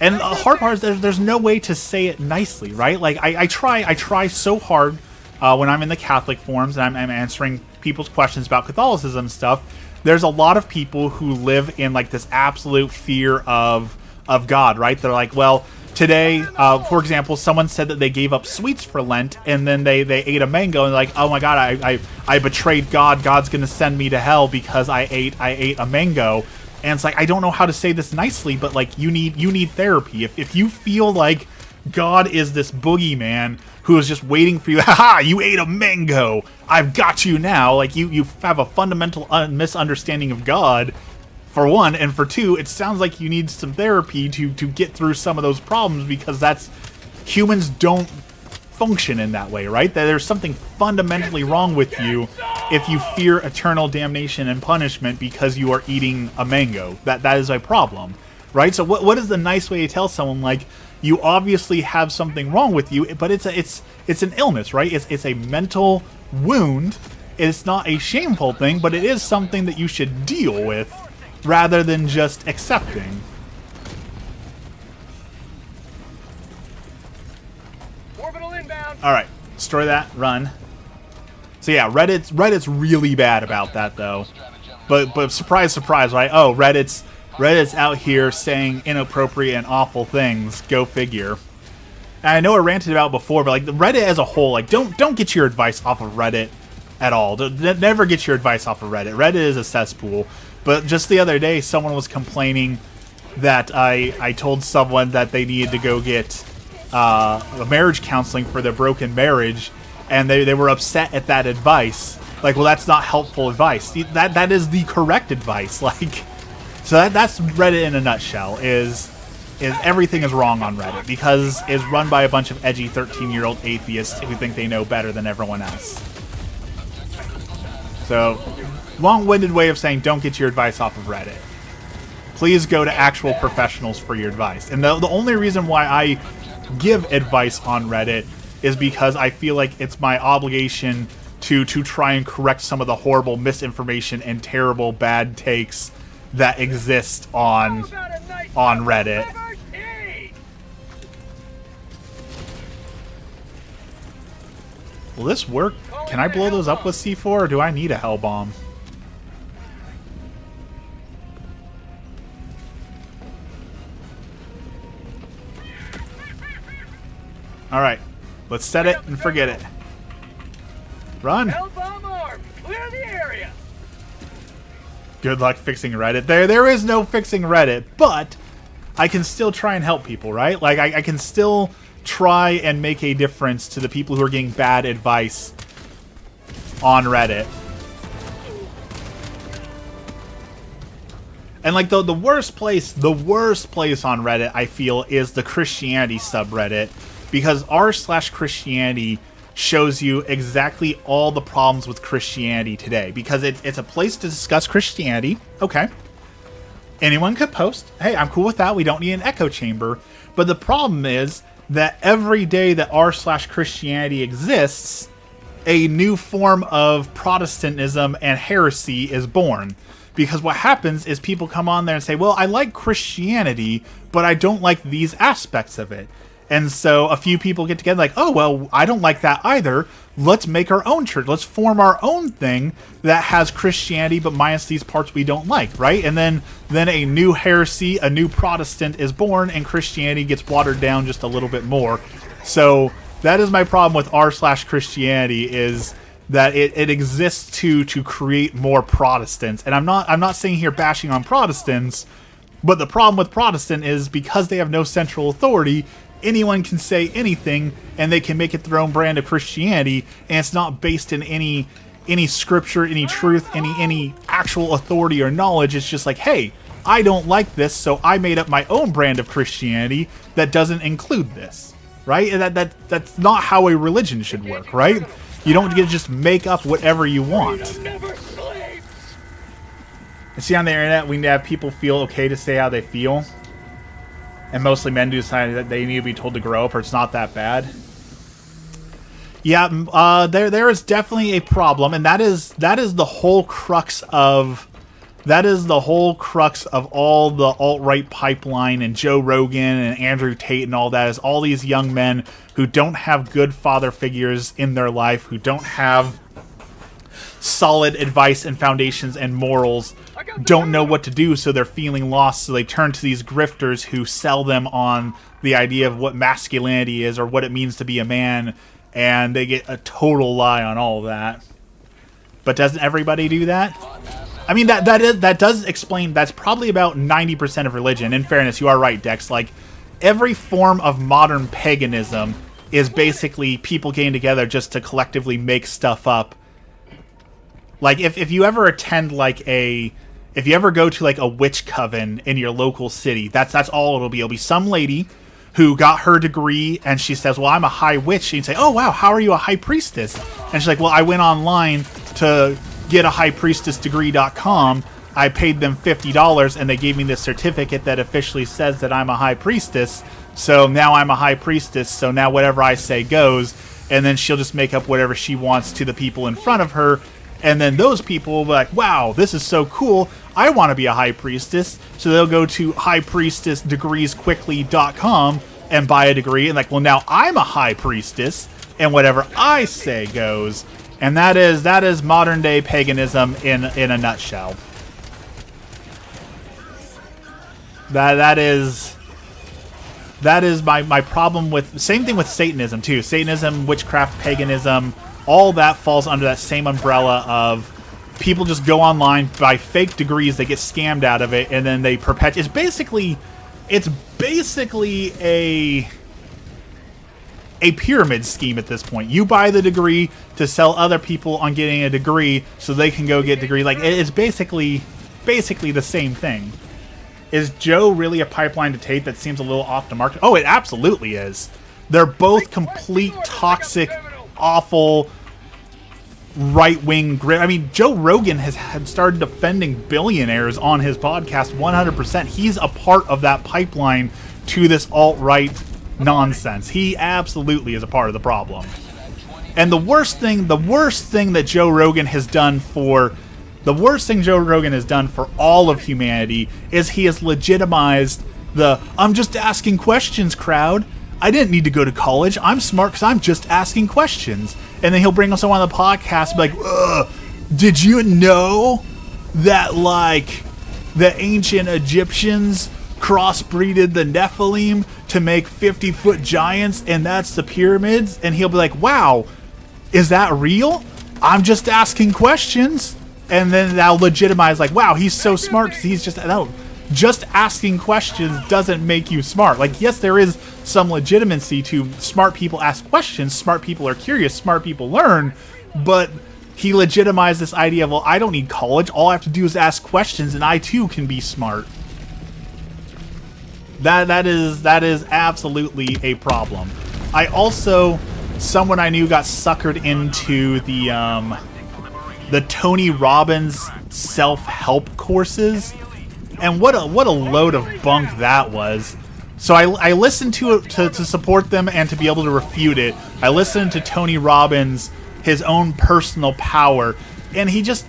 And the hard part is there's no way to say it nicely, right? Like I try so hard when I'm in the Catholic forums and I'm answering people's questions about Catholicism stuff. There's a lot of people who live in like this absolute fear of God, right? They're like, well, today, for example, someone said that they gave up sweets for Lent, and then they ate a mango, and they're like, oh my God, I betrayed God. God's gonna send me to hell because I ate a mango. And it's like, I don't know how to say this nicely, but like you need therapy. If you feel like God is this boogeyman who is just waiting for you, haha, you ate a mango, I've got you now. Like you have a fundamental misunderstanding of God, for one, and for two, it sounds like you need some therapy to get through some of those problems, because humans don't function in that way, right? That there's something fundamentally wrong with you if you fear eternal damnation and punishment because you are eating a mango. That is a problem, right? So what is the nice way to tell someone, like, you obviously have something wrong with you, but it's an illness, right? It's a mental wound. It's not a shameful thing, but it is something that you should deal with rather than just accepting. Orbital inbound. All right, destroy that. Run. So yeah, Reddit's really bad about that though. But surprise, surprise, right? Oh, Reddit's out here saying inappropriate and awful things. Go figure. And I know I ranted about before, but like the Reddit as a whole, like don't get your advice off of Reddit at all. Never get your advice off of Reddit. Reddit is a cesspool. But just the other day, someone was complaining that I told someone that they needed to go get marriage counseling for their broken marriage, and they were upset at that advice. Like, well, that's not helpful advice. That is the correct advice. Like, so that's Reddit in a nutshell. Is everything is wrong on Reddit because it's run by a bunch of edgy 13-year-old atheists who think they know better than everyone else. So, long-winded way of saying don't get your advice off of Reddit. Please go to actual professionals for your advice. And the only reason why I give advice on Reddit is because I feel like it's my obligation to try and correct some of the horrible misinformation and terrible bad takes that exist on Reddit. Will this work? Can I blow those up with C4, or do I need a hell bomb? Alright, let's set it and forget it. Run! Hell bomb armed. Clear the area. Good luck fixing Reddit. There is no fixing Reddit, but I can still try and help people, right? Like, I can still try and make a difference to the people who are getting bad advice on Reddit. And like the worst place on Reddit, I feel, is the Christianity subreddit, because r/Christianity shows you exactly all the problems with Christianity today, because it's a place to discuss Christianity. Okay. Anyone could post, hey, I'm cool with that. We don't need an echo chamber. But the problem is that every day that r/Christianity exists, a new form of Protestantism and heresy is born. Because what happens is people come on there and say, well, I like Christianity, but I don't like these aspects of it. And so a few people get together like, oh, well, I don't like that either. Let's make our own church. Let's form our own thing that has Christianity, but minus these parts we don't like, right? And then a new heresy, a new Protestant is born, and Christianity gets watered down just a little bit more. So that is my problem with r/Christianity, is that it exists to create more Protestants. And I'm not saying here bashing on Protestants, but the problem with Protestant is because they have no central authority, anyone can say anything and they can make it their own brand of Christianity, and it's not based in any scripture, any truth, any actual authority or knowledge. It's just like, hey, I don't like this, so I made up my own brand of Christianity that doesn't include this, right? And that's not how a religion should work, right? You don't get to just make up whatever you want. Never sleeps. And see, on the internet, we have people feel okay to say how they feel. And mostly men do decide that they need to be told to grow up, or it's not that bad. Yeah, there is definitely a problem, and that is the whole crux of all the alt-right pipeline and Joe Rogan and Andrew Tate and all that, is all these young men who don't have good father figures in their life, who don't have solid advice and foundations and morals, don't know what to do, so they're feeling lost, so they turn to these grifters who sell them on the idea of what masculinity is or what it means to be a man, and they get a total lie on all of that. But doesn't everybody do that? I mean, that does explain, that's probably about 90% of religion. In fairness, you are right, Dex. Like, every form of modern paganism is basically people getting together just to collectively make stuff up. Like, if you ever attend, like, if you ever go to, like, a witch coven in your local city, that's all it'll be. It'll be some lady who got her degree, and she says, well, I'm a high witch. And you say, oh, wow, how are you a high priestess? And she's like, well, I went online to get a highpriestessdegree.com. I paid them $50, and they gave me this certificate that officially says that I'm a high priestess. So now I'm a high priestess, so now whatever I say goes. And then she'll just make up whatever she wants to the people in front of her. And then those people will be like, wow, this is so cool. I want to be a high priestess. So they'll go to highpriestessdegreesquickly.com and buy a degree. And like, well, now I'm a high priestess, and whatever I say goes. And that is modern day paganism in a nutshell. That is my problem with, same thing with Satanism too. Satanism, witchcraft, paganism, all that falls under that same umbrella of people just go online, buy fake degrees, they get scammed out of it, and then they perpetuate. It's basically a pyramid scheme at this point. You buy the degree to sell other people on getting a degree so they can go get a degree. Like, it's basically the same thing. Is Joe really a pipeline to Tate that seems a little off the mark? Oh, it absolutely is. They're both complete toxic, awful, right-wing grit. I mean, Joe Rogan had started defending billionaires on his podcast 100%. He's a part of that pipeline to this alt-right nonsense. He absolutely is a part of the problem. And the worst thing that Joe Rogan has done for all of humanity is he has legitimized the "I'm just asking questions" crowd. I didn't need to go to college. I'm smart because I'm just asking questions. And then he'll bring someone on the podcast and be like, ugh, did you know that, like, the ancient Egyptians crossbreeded the Nephilim to make 50-foot giants, and that's the pyramids? And he'll be like, wow, is that real? I'm just asking questions. And then that'll legitimize, like, wow, he's so smart because he's just asking questions doesn't make you smart. Like, yes, there is some legitimacy to smart people ask questions, smart people are curious, smart people learn, but he legitimized this idea of, well, I don't need college, all I have to do is ask questions and I too can be smart. That is absolutely a problem. I also someone I knew got suckered into the Tony Robbins self-help courses, and what a load of bunk that was. So I listened to it to support them and to be able to refute it. I listened to Tony Robbins, his own personal power, and he just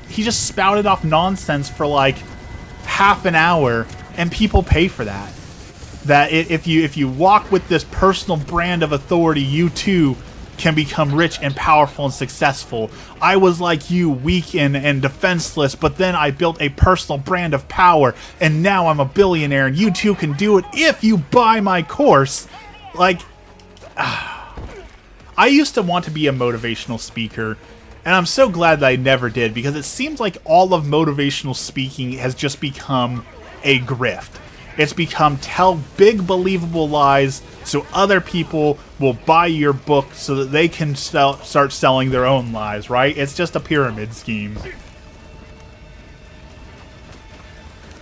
spouted off nonsense for like half an hour, and people pay for that. That if you walk with this personal brand of authority, you too can become rich and powerful and successful. I was like you, weak and defenseless, but then I built a personal brand of power, and now I'm a billionaire, and you too can do it if you buy my course. Like, I used to want to be a motivational speaker, and I'm so glad that I never did, because it seems like all of motivational speaking has just become a grift. It's become tell big believable lies so other people will buy your book so that they can start selling their own lies, right? It's just a pyramid scheme.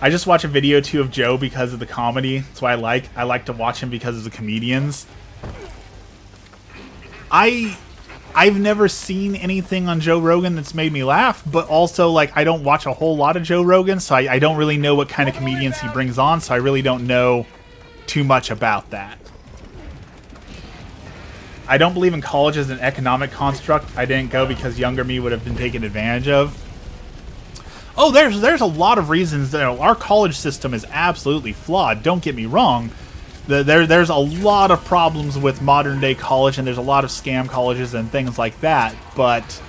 I just watch a video or two of Joe because of the comedy. That's why I like to watch him because of the comedians. I've never seen anything on Joe Rogan that's made me laugh, but also, like, I don't watch a whole lot of Joe Rogan, so I don't really know what kind of comedians he brings on, so I really don't know too much about that. I don't believe in college as an economic construct. I didn't go because younger me would have been taken advantage of. Oh, there's a lot of reasons that our college system is absolutely flawed. Don't get me wrong. There's a lot of problems with modern day college, and there's a lot of scam colleges and things like that, but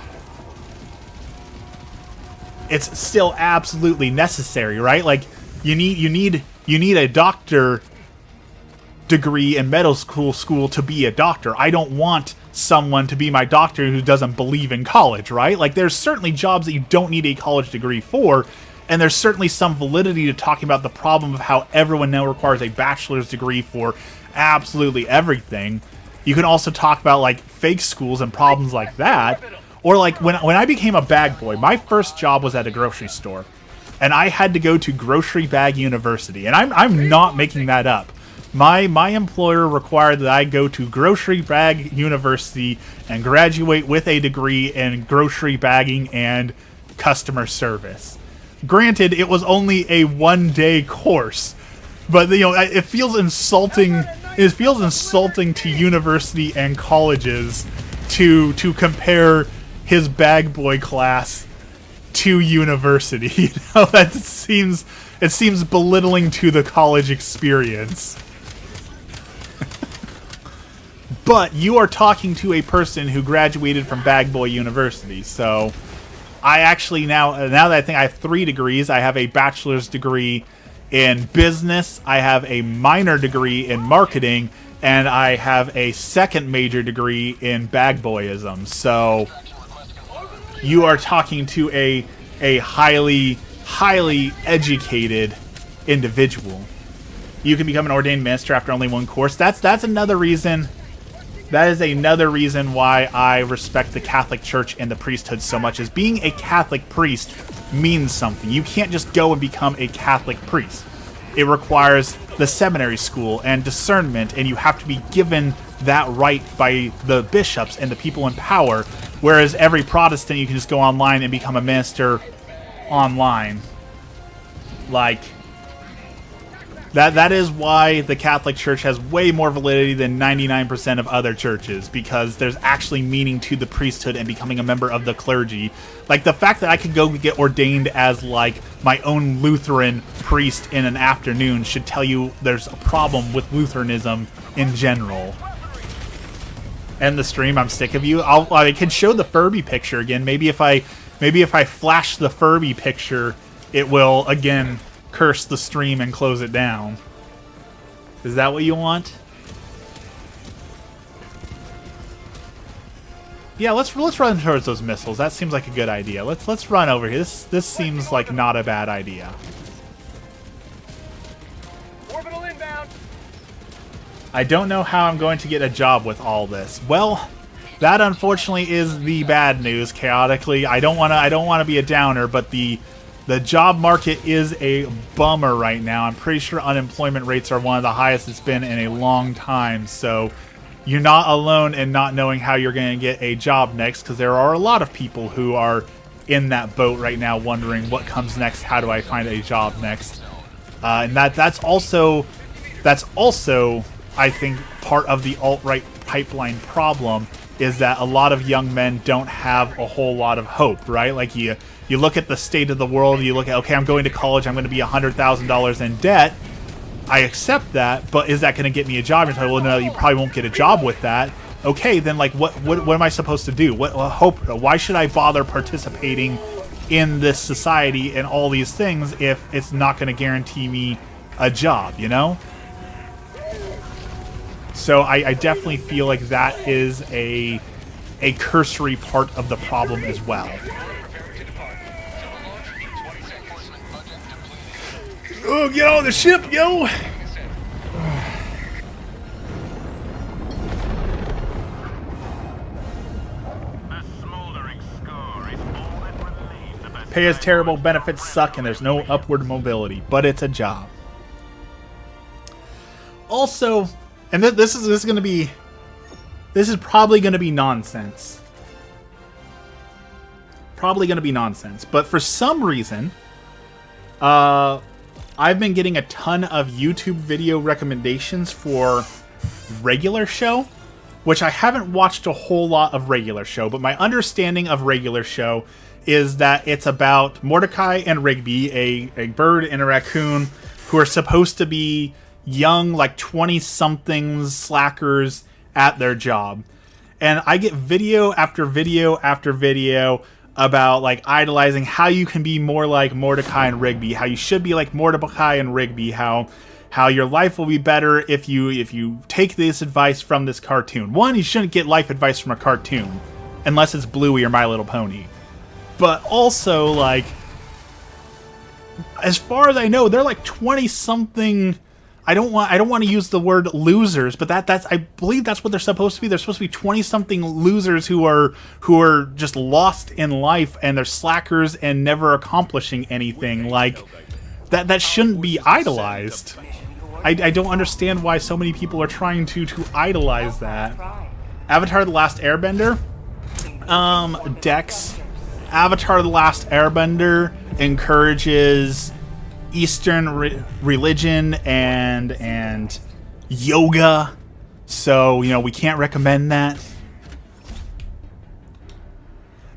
it's still absolutely necessary, right? Like, you need a doctor degree in medical school to be a doctor. I don't want someone to be my doctor who doesn't believe in college, right? Like, there's certainly jobs that you don't need a college degree for, and there's certainly some validity to talking about the problem of how everyone now requires a bachelor's degree for absolutely everything. You can also talk about, like, fake schools and problems like that. Or, like, when I became a bag boy, my first job was at a grocery store. And I had to go to Grocery Bag University. And I'm not making that up. My employer required that I go to Grocery Bag University and graduate with a degree in grocery bagging and customer service. Granted, it was only a one-day course, but it feels insulting. It feels insulting to university and colleges to compare his bag boy class to university. That seems belittling to the college experience. But you are talking to a person who graduated from Bag Boy University, so I actually now that I think I have 3 degrees, I have a bachelor's degree in business, I have a minor degree in marketing, and I have a second major degree in bag boyism. So you are talking to a highly educated individual. You can become an ordained minister after only 1 course. That's another reason. That is another reason why I respect the Catholic Church and the priesthood so much, is being a Catholic priest means something. You can't just go and become a Catholic priest. It requires the seminary school and discernment, and you have to be given that right by the bishops and the people in power, whereas every Protestant, you can just go online and become a minister online. Like, that is why the Catholic Church has way more validity than 99% of other churches, because there's actually meaning to the priesthood and becoming a member of the clergy. Like, the fact that I could go get ordained as, like, my own Lutheran priest in an afternoon should tell you there's a problem with Lutheranism in general. End the stream, I'm sick of you. I can show the Furby picture again. Maybe if I flash the Furby picture, it will, again, curse the stream and close it down. Is that what you want? Yeah, let's run towards those missiles. That seems like a good idea. Let's run over here. This seems like not a bad idea. Orbital inbound. I don't know how I'm going to get a job with all this. Well, that unfortunately is the bad news. Chaotically, I don't want to be a downer, but the job market is a bummer right now. I'm pretty sure unemployment rates are one of the highest it's been in a long time. So you're not alone in not knowing how you're going to get a job next, because there are a lot of people who are in that boat right now wondering what comes next, how do I find a job next. And that's also I think part of the alt-right pipeline problem, is that a lot of young men don't have a whole lot of hope, right? Like you look at the state of the world, you look at, okay, I'm going to college, I'm going to be $100,000 in debt. I accept that, but is that going to get me a job? You're like, well, no, you probably won't get a job with that. Okay, then like what am I supposed to do? What hope? Why should I bother participating in this society and all these things if it's not going to guarantee me a job, you know? So I definitely feel like that is a cursory part of the problem as well. Oh, get on the ship, yo! Pay is terrible, benefits suck, and there's no upward mobility, but it's a job. Also, and this is probably gonna be nonsense. Probably gonna be nonsense, but for some reason, I've been getting a ton of YouTube video recommendations for Regular Show, which I haven't watched a whole lot of Regular Show, but my understanding of Regular Show is that it's about Mordecai and Rigby, a bird and a raccoon, who are supposed to be young, like 20-somethings slackers at their job. And I get video after video after video about like idolizing how you can be more like Mordecai and Rigby, how you should be like Mordecai and Rigby, how your life will be better if you take this advice from this cartoon. One, you shouldn't get life advice from a cartoon unless it's Bluey or My Little Pony. But also, like, as far as I know, they're like 20-something. I don't want to use the word losers, but that's I believe that's what they're supposed to be. They're supposed to be 20-something losers who are just lost in life, and they're slackers and never accomplishing anything. Like that shouldn't be idolized. I don't understand why so many people are trying to idolize that. Avatar: The Last Airbender, Dex. Avatar: The Last Airbender encourages Eastern religion and yoga, so you know we can't recommend that.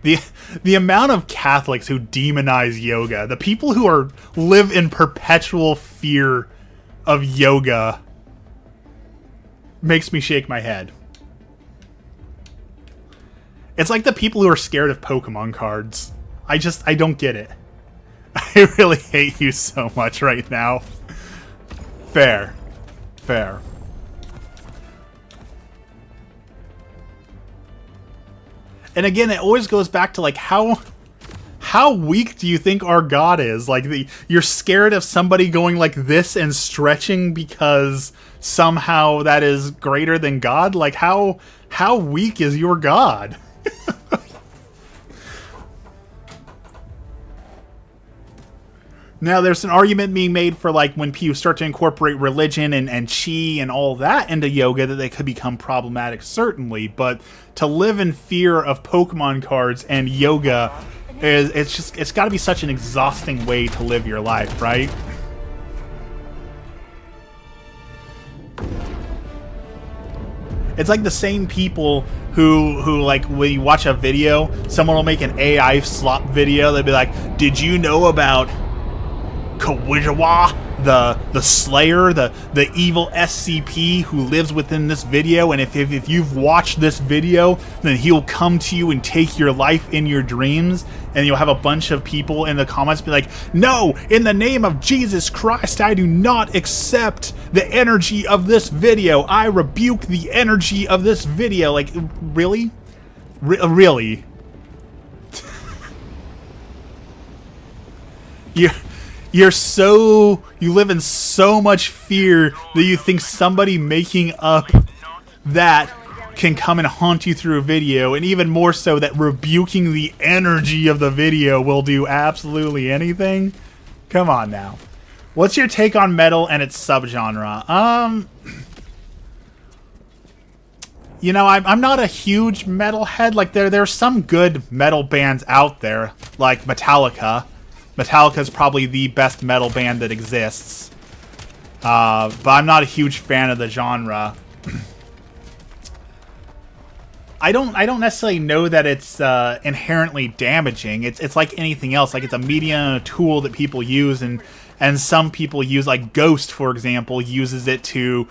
The amount of Catholics who demonize yoga, the people who live in perpetual fear of yoga, makes me shake my head. It's like the people who are scared of Pokemon cards. I don't get it. I really hate you so much right now. Fair. And again, it always goes back to like how weak do you think our God is? Like you're scared of somebody going like this and stretching because somehow that is greater than God? Like how weak is your God? Now, there's an argument being made for like when you start to incorporate religion and chi and all that into yoga that they could become problematic, certainly. But to live in fear of Pokemon cards and yoga it's got to be such an exhausting way to live your life, right? It's like the same people who like when you watch a video, someone will make an AI slop video. They'll be like, "Did you know about Kawijawa, the Slayer, the evil SCP who lives within this video? And if you've watched this video, then he'll come to you and take your life in your dreams." And you'll have a bunch of people in the comments be like, "No, in the name of Jesus Christ, I do not accept the energy of this video. I rebuke the energy of this video." Like, really? Really? You live in so much fear that you think somebody making up that can come and haunt you through a video, and even more so that rebuking the energy of the video will do absolutely anything? Come on now. What's your take on metal and its subgenre? You know, I'm not a huge metalhead. Like, there's some good metal bands out there, like Metallica. Metallica is probably the best metal band that exists. But I'm not a huge fan of the genre. I don't necessarily know that it's inherently damaging. It's like anything else. Like, it's a medium and a tool that people use, and some people use, like Ghost, for example, uses it to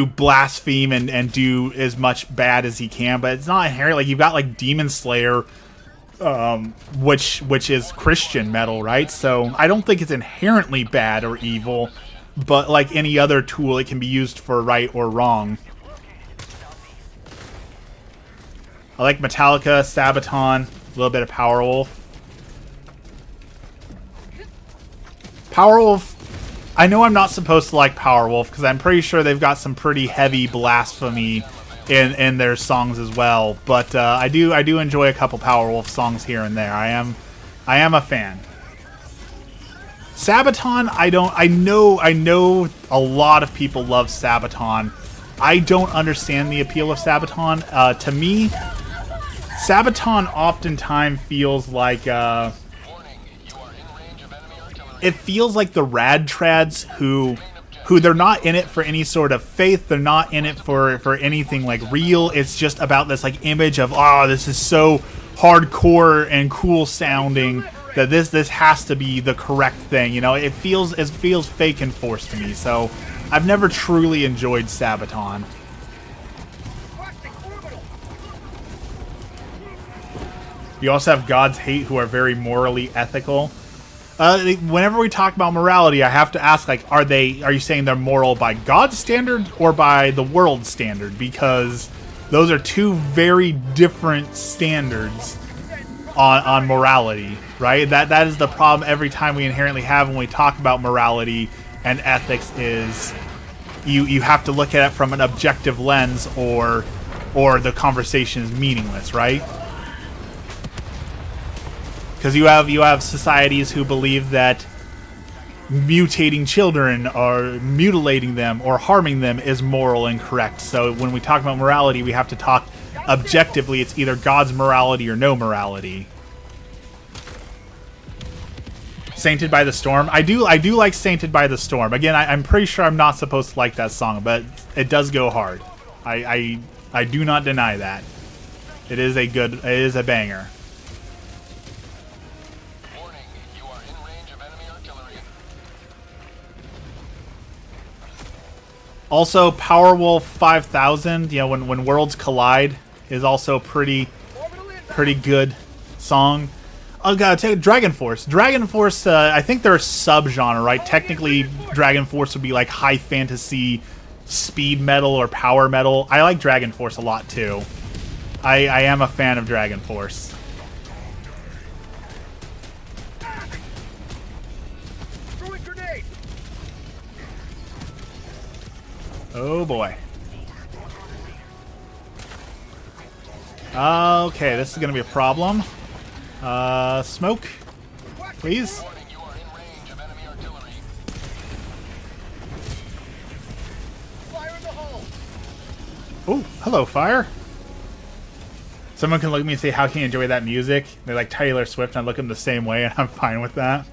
blaspheme and do as much bad as he can. But it's not inherently, like, you've got like Demon Slayer, which is Christian metal, right? So I don't think it's inherently bad or evil, but like any other tool, it can be used for right or wrong. I like Metallica, Sabaton, a little bit of Powerwolf. Powerwolf, I know I'm not supposed to like Powerwolf because I'm pretty sure they've got some pretty heavy blasphemy in their songs as well. But I do enjoy a couple Powerwolf songs here and there. I am a fan. Sabaton, I know a lot of people love Sabaton. I don't understand the appeal of Sabaton. To me, Sabaton oftentimes feels like it feels like the rad trads who they're not in it for any sort of faith. They're not in it for anything like real. It's just about this like image of, oh, this is so hardcore and cool sounding that this has to be the correct thing. You know, it feels fake and forced to me. So I've never truly enjoyed Sabaton. You also have God's Hate, who are very morally ethical. Whenever we talk about morality, I have to ask, like, are you saying they're moral by God's standard or by the world's standard? Because those are two very different standards on morality, right? That is the problem every time we inherently have when we talk about morality and ethics is you have to look at it from an objective lens or the conversation is meaningless, right? Because you have societies who believe that mutating children or mutilating them or harming them is moral and correct. So when we talk about morality, we have to talk objectively. It's either God's morality or no morality. Sainted by the Storm. I do like Sainted by the Storm. Again, I'm pretty sure I'm not supposed to like that song, but it does go hard. I do not deny that. It is a banger. Also, Powerwolf 5000, you know, when worlds collide, is also pretty good song. Oh god, take Dragon Force. Dragon Force, I think they're a subgenre, right? Technically, Dragon Force would be like high fantasy, speed metal or power metal. I like Dragon Force a lot too. I am a fan of Dragon Force. Oh boy. Okay, this is gonna be a problem. Smoke, please. Oh, hello, fire. Someone can look at me and say, how can you enjoy that music? They're like Taylor Swift, and I look at them the same way, and I'm fine with that.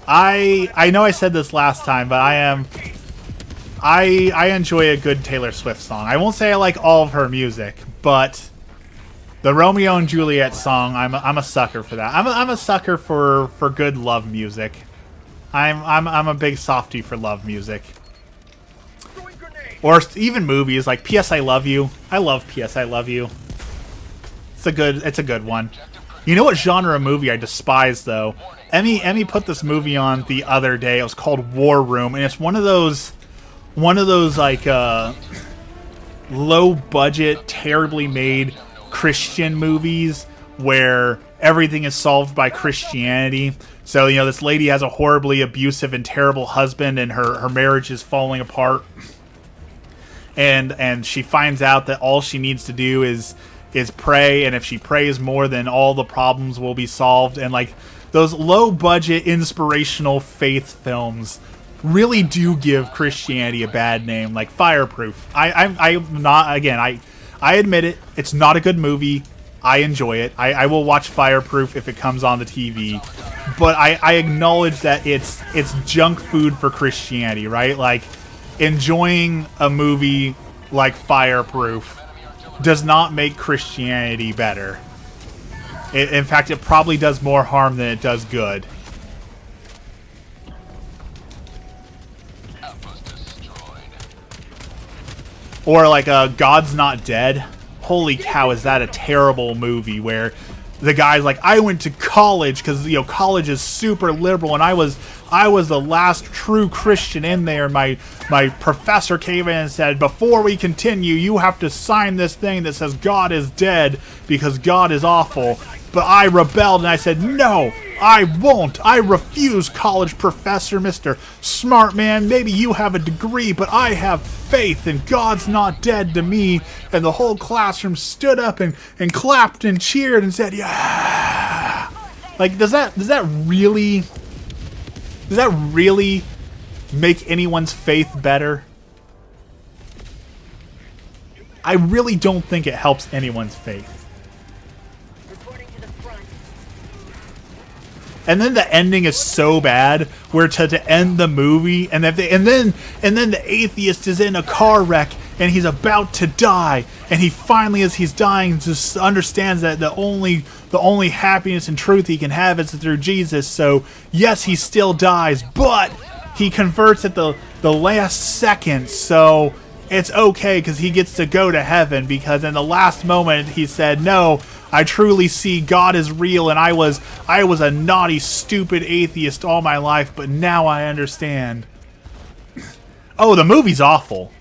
I know I said this last time, but I enjoy a good Taylor Swift song. I won't say I like all of her music, but the Romeo and Juliet song, I'm a sucker for that. I'm a sucker for good love music. I'm a big softie for love music. Or even movies like P.S. I Love You. I love P.S. I Love You. It's a good one. You know what genre of movie I despise though? Emmy put this movie on the other day. It was called War Room, and it's one of those like low budget, terribly made Christian movies where everything is solved by Christianity. So, you know, this lady has a horribly abusive and terrible husband, and her marriage is falling apart. And she finds out that all she needs to do is pray, and if she prays more, then all the problems will be solved. And like those low budget inspirational faith films really do give Christianity a bad name, like Fireproof. I'm not, again, I admit it, it's not a good movie. I enjoy it. I will watch Fireproof if it comes on the TV. But I acknowledge that it's junk food for Christianity, right? Like, enjoying a movie like Fireproof does not make Christianity better. In fact, it probably does more harm than it does good. Or like God's Not Dead. Holy cow, is that a terrible movie where the guy's like, I went to college because, you know, college is super liberal, and I was the last true Christian in there. My professor came in and said, before we continue, you have to sign this thing that says God is dead because God is awful. But I rebelled and I said, no, I won't. I refuse, college professor, Mr. Smart Man. Maybe you have a degree, but I have faith, and God's not dead to me. And the whole classroom stood up and clapped and cheered and said, yeah. Like, does that really make anyone's faith better? I really don't think it helps anyone's faith. And then the ending is so bad, where to end the movie, and then the atheist is in a car wreck and he's about to die, and he finally, as he's dying, just understands that the only happiness and truth he can have is through Jesus. So yes, he still dies, but he converts at the last second, so it's okay because he gets to go to heaven, because in the last moment he said, no, I truly see God is real, and I was a naughty, stupid atheist all my life, but now I understand. Oh, the movie's awful.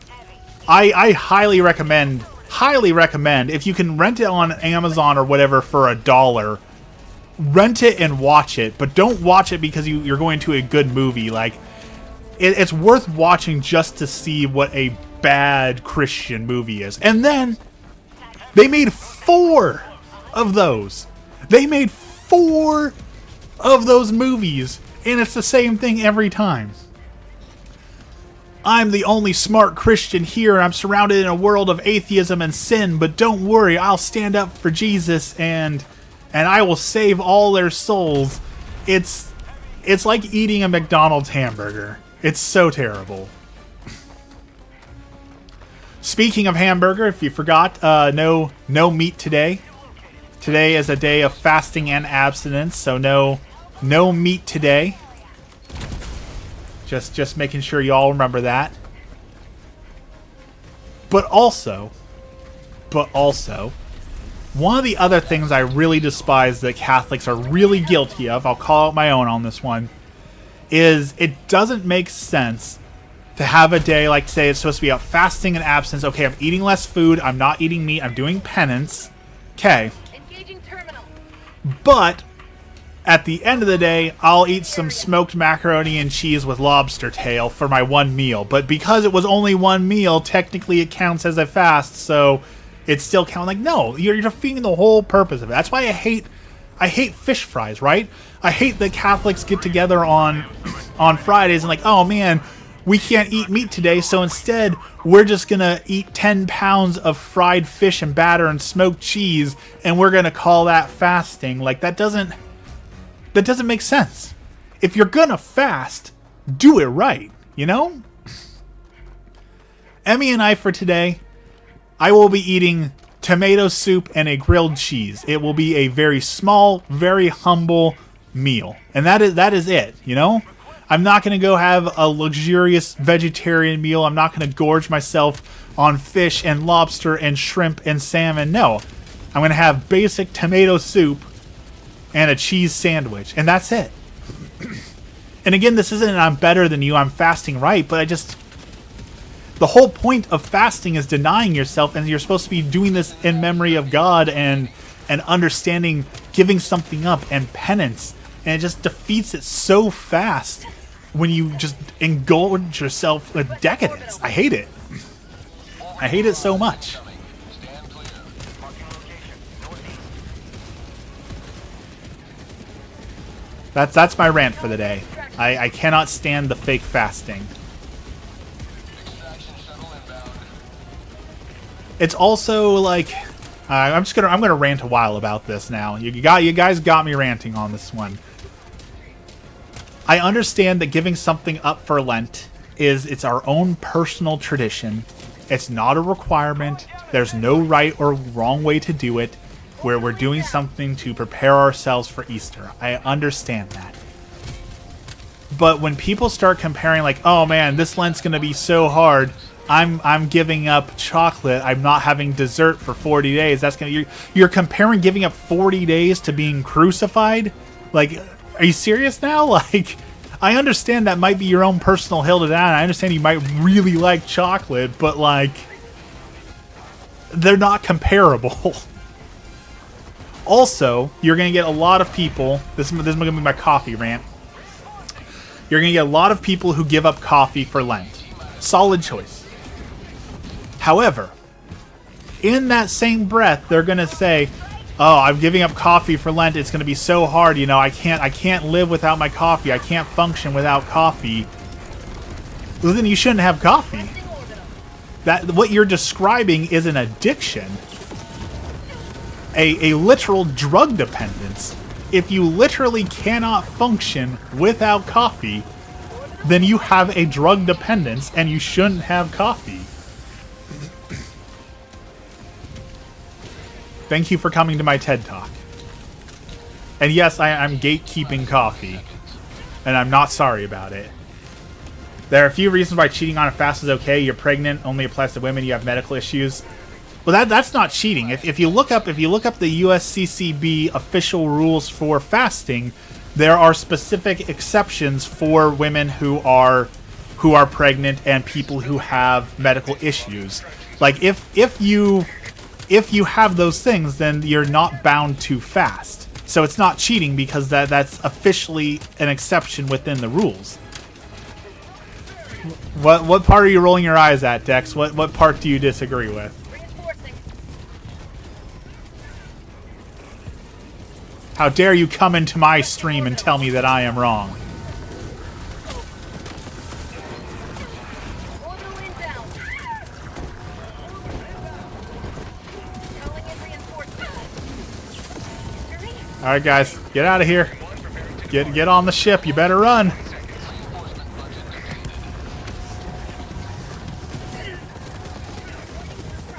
I highly recommend, if you can rent it on Amazon or whatever for $1, rent it and watch it, but don't watch it because you're going to a good movie. Like, it's worth watching just to see what a bad Christian movie is. And then they made 4 of those. They made 4 of those movies, and it's the same thing every time. I'm the only smart Christian here, and I'm surrounded in a world of atheism and sin, but don't worry, I'll stand up for Jesus and I will save all their souls. It's like eating a McDonald's hamburger. It's so terrible. Speaking of hamburger, if you forgot, no meat today. Today is a day of fasting and abstinence, so no meat today. Just making sure you all remember that. But also, one of the other things I really despise that Catholics are really guilty of, I'll call out my own on this one, is it doesn't make sense to have a day like today. It's supposed to be about fasting and abstinence. Okay, I'm eating less food, I'm not eating meat, I'm doing penance. Okay. But at the end of the day, I'll eat some smoked macaroni and cheese with lobster tail for my one meal. But because it was only one meal, technically it counts as a fast, so it's still counting. Like, no, you're defeating the whole purpose of it. That's why I hate fish fries, right? I hate that Catholics get together on Fridays and like, oh man, we can't eat meat today, so instead we're just gonna eat 10 pounds of fried fish and batter and smoked cheese, and we're gonna call that fasting. Like, that doesn't make sense. If you're gonna fast, do it right, you know? Emmy and I, for today, I will be eating tomato soup and a grilled cheese. It will be a very small, very humble meal. And that is it, you know? I'm not going to go have a luxurious vegetarian meal. I'm not going to gorge myself on fish and lobster and shrimp and salmon. No. I'm going to have basic tomato soup and a cheese sandwich. And that's it. And again, this isn't I'm better than you, I'm fasting right, but the whole point of fasting is denying yourself, and you're supposed to be doing this in memory of God and understanding giving something up and penance. And it just defeats it so fast when you just indulge yourself with decadence. I hate it. I hate it so much. That's my rant for the day. I cannot stand the fake fasting. Extraction shuttle inbound. It's also like I'm gonna rant a while about this now. You guys got me ranting on this one. I understand that giving something up for Lent it's our own personal tradition. It's not a requirement. There's no right or wrong way to do it. Where we're doing something to prepare ourselves for Easter. I understand that. But when people start comparing, like, oh man, this Lent's gonna be so hard. I'm giving up chocolate. I'm not having dessert for 40 days. That's gonna you're comparing giving up 40 days to being crucified? Like, are you serious now? Like, I understand that might be your own personal hill to die. I understand you might really like chocolate, but like, they're not comparable. Also, you're gonna get a lot of people. This is gonna be my coffee rant. You're going to get a lot of people who give up coffee for Lent. Solid choice. However, in that same breath, they're going to say, oh, I'm giving up coffee for Lent. It's going to be so hard. You know, I can't live without my coffee. I can't function without coffee. Well, then you shouldn't have coffee. What you're describing is an addiction. A literal drug dependence. If you literally cannot function without coffee, then you have a drug dependence and you shouldn't have coffee. Thank you for coming to my TED Talk. And yes, I'm gatekeeping coffee. And I'm not sorry about it. There are a few reasons why cheating on a fast is okay. You're pregnant, only applies to women, you have medical issues. Well, that's not cheating. If you look up the USCCB official rules for fasting, there are specific exceptions for women who are pregnant and people who have medical issues. Like if you have those things, then you're not bound to fast. So it's not cheating because that's officially an exception within the rules. What part are you rolling your eyes at, Dex? What part do you disagree with? How dare you come into my stream and tell me that I am wrong? Alright guys, get out of here. Get on the ship, you better run.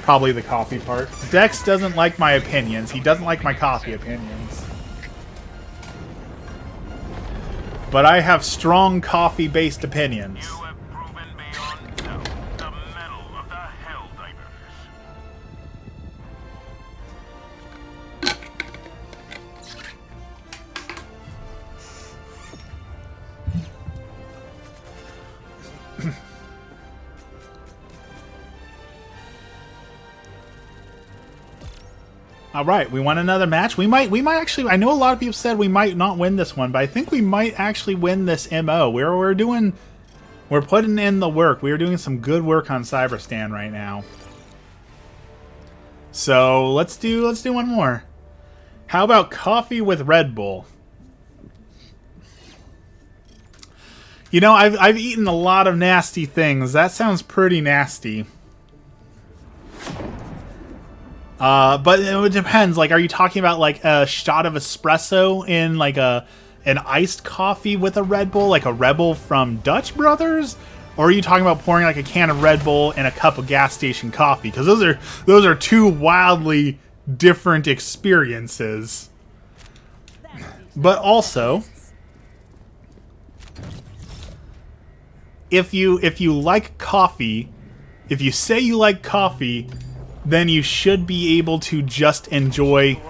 Probably the coffee part. Dex doesn't like my opinions. He doesn't like my coffee opinions. But I have strong coffee-based opinions. You have proven beyond doubt the mettle of the Helldivers. All right, we won another match. We might actually. I know a lot of people said we might not win this one, but I think we might actually win this MO. We're putting in the work. We are doing some good work on Cyberstan right now. So let's do one more. How about coffee with Red Bull? You know, I've eaten a lot of nasty things. That sounds pretty nasty. But it depends. Like, are you talking about like a shot of espresso in like an iced coffee with a Red Bull, like a Rebel from Dutch Brothers, or are you talking about pouring like a can of Red Bull in a cup of gas station coffee? Because those are two wildly different experiences. But also, if you like coffee, if you say you like coffee, then you should be able to just enjoy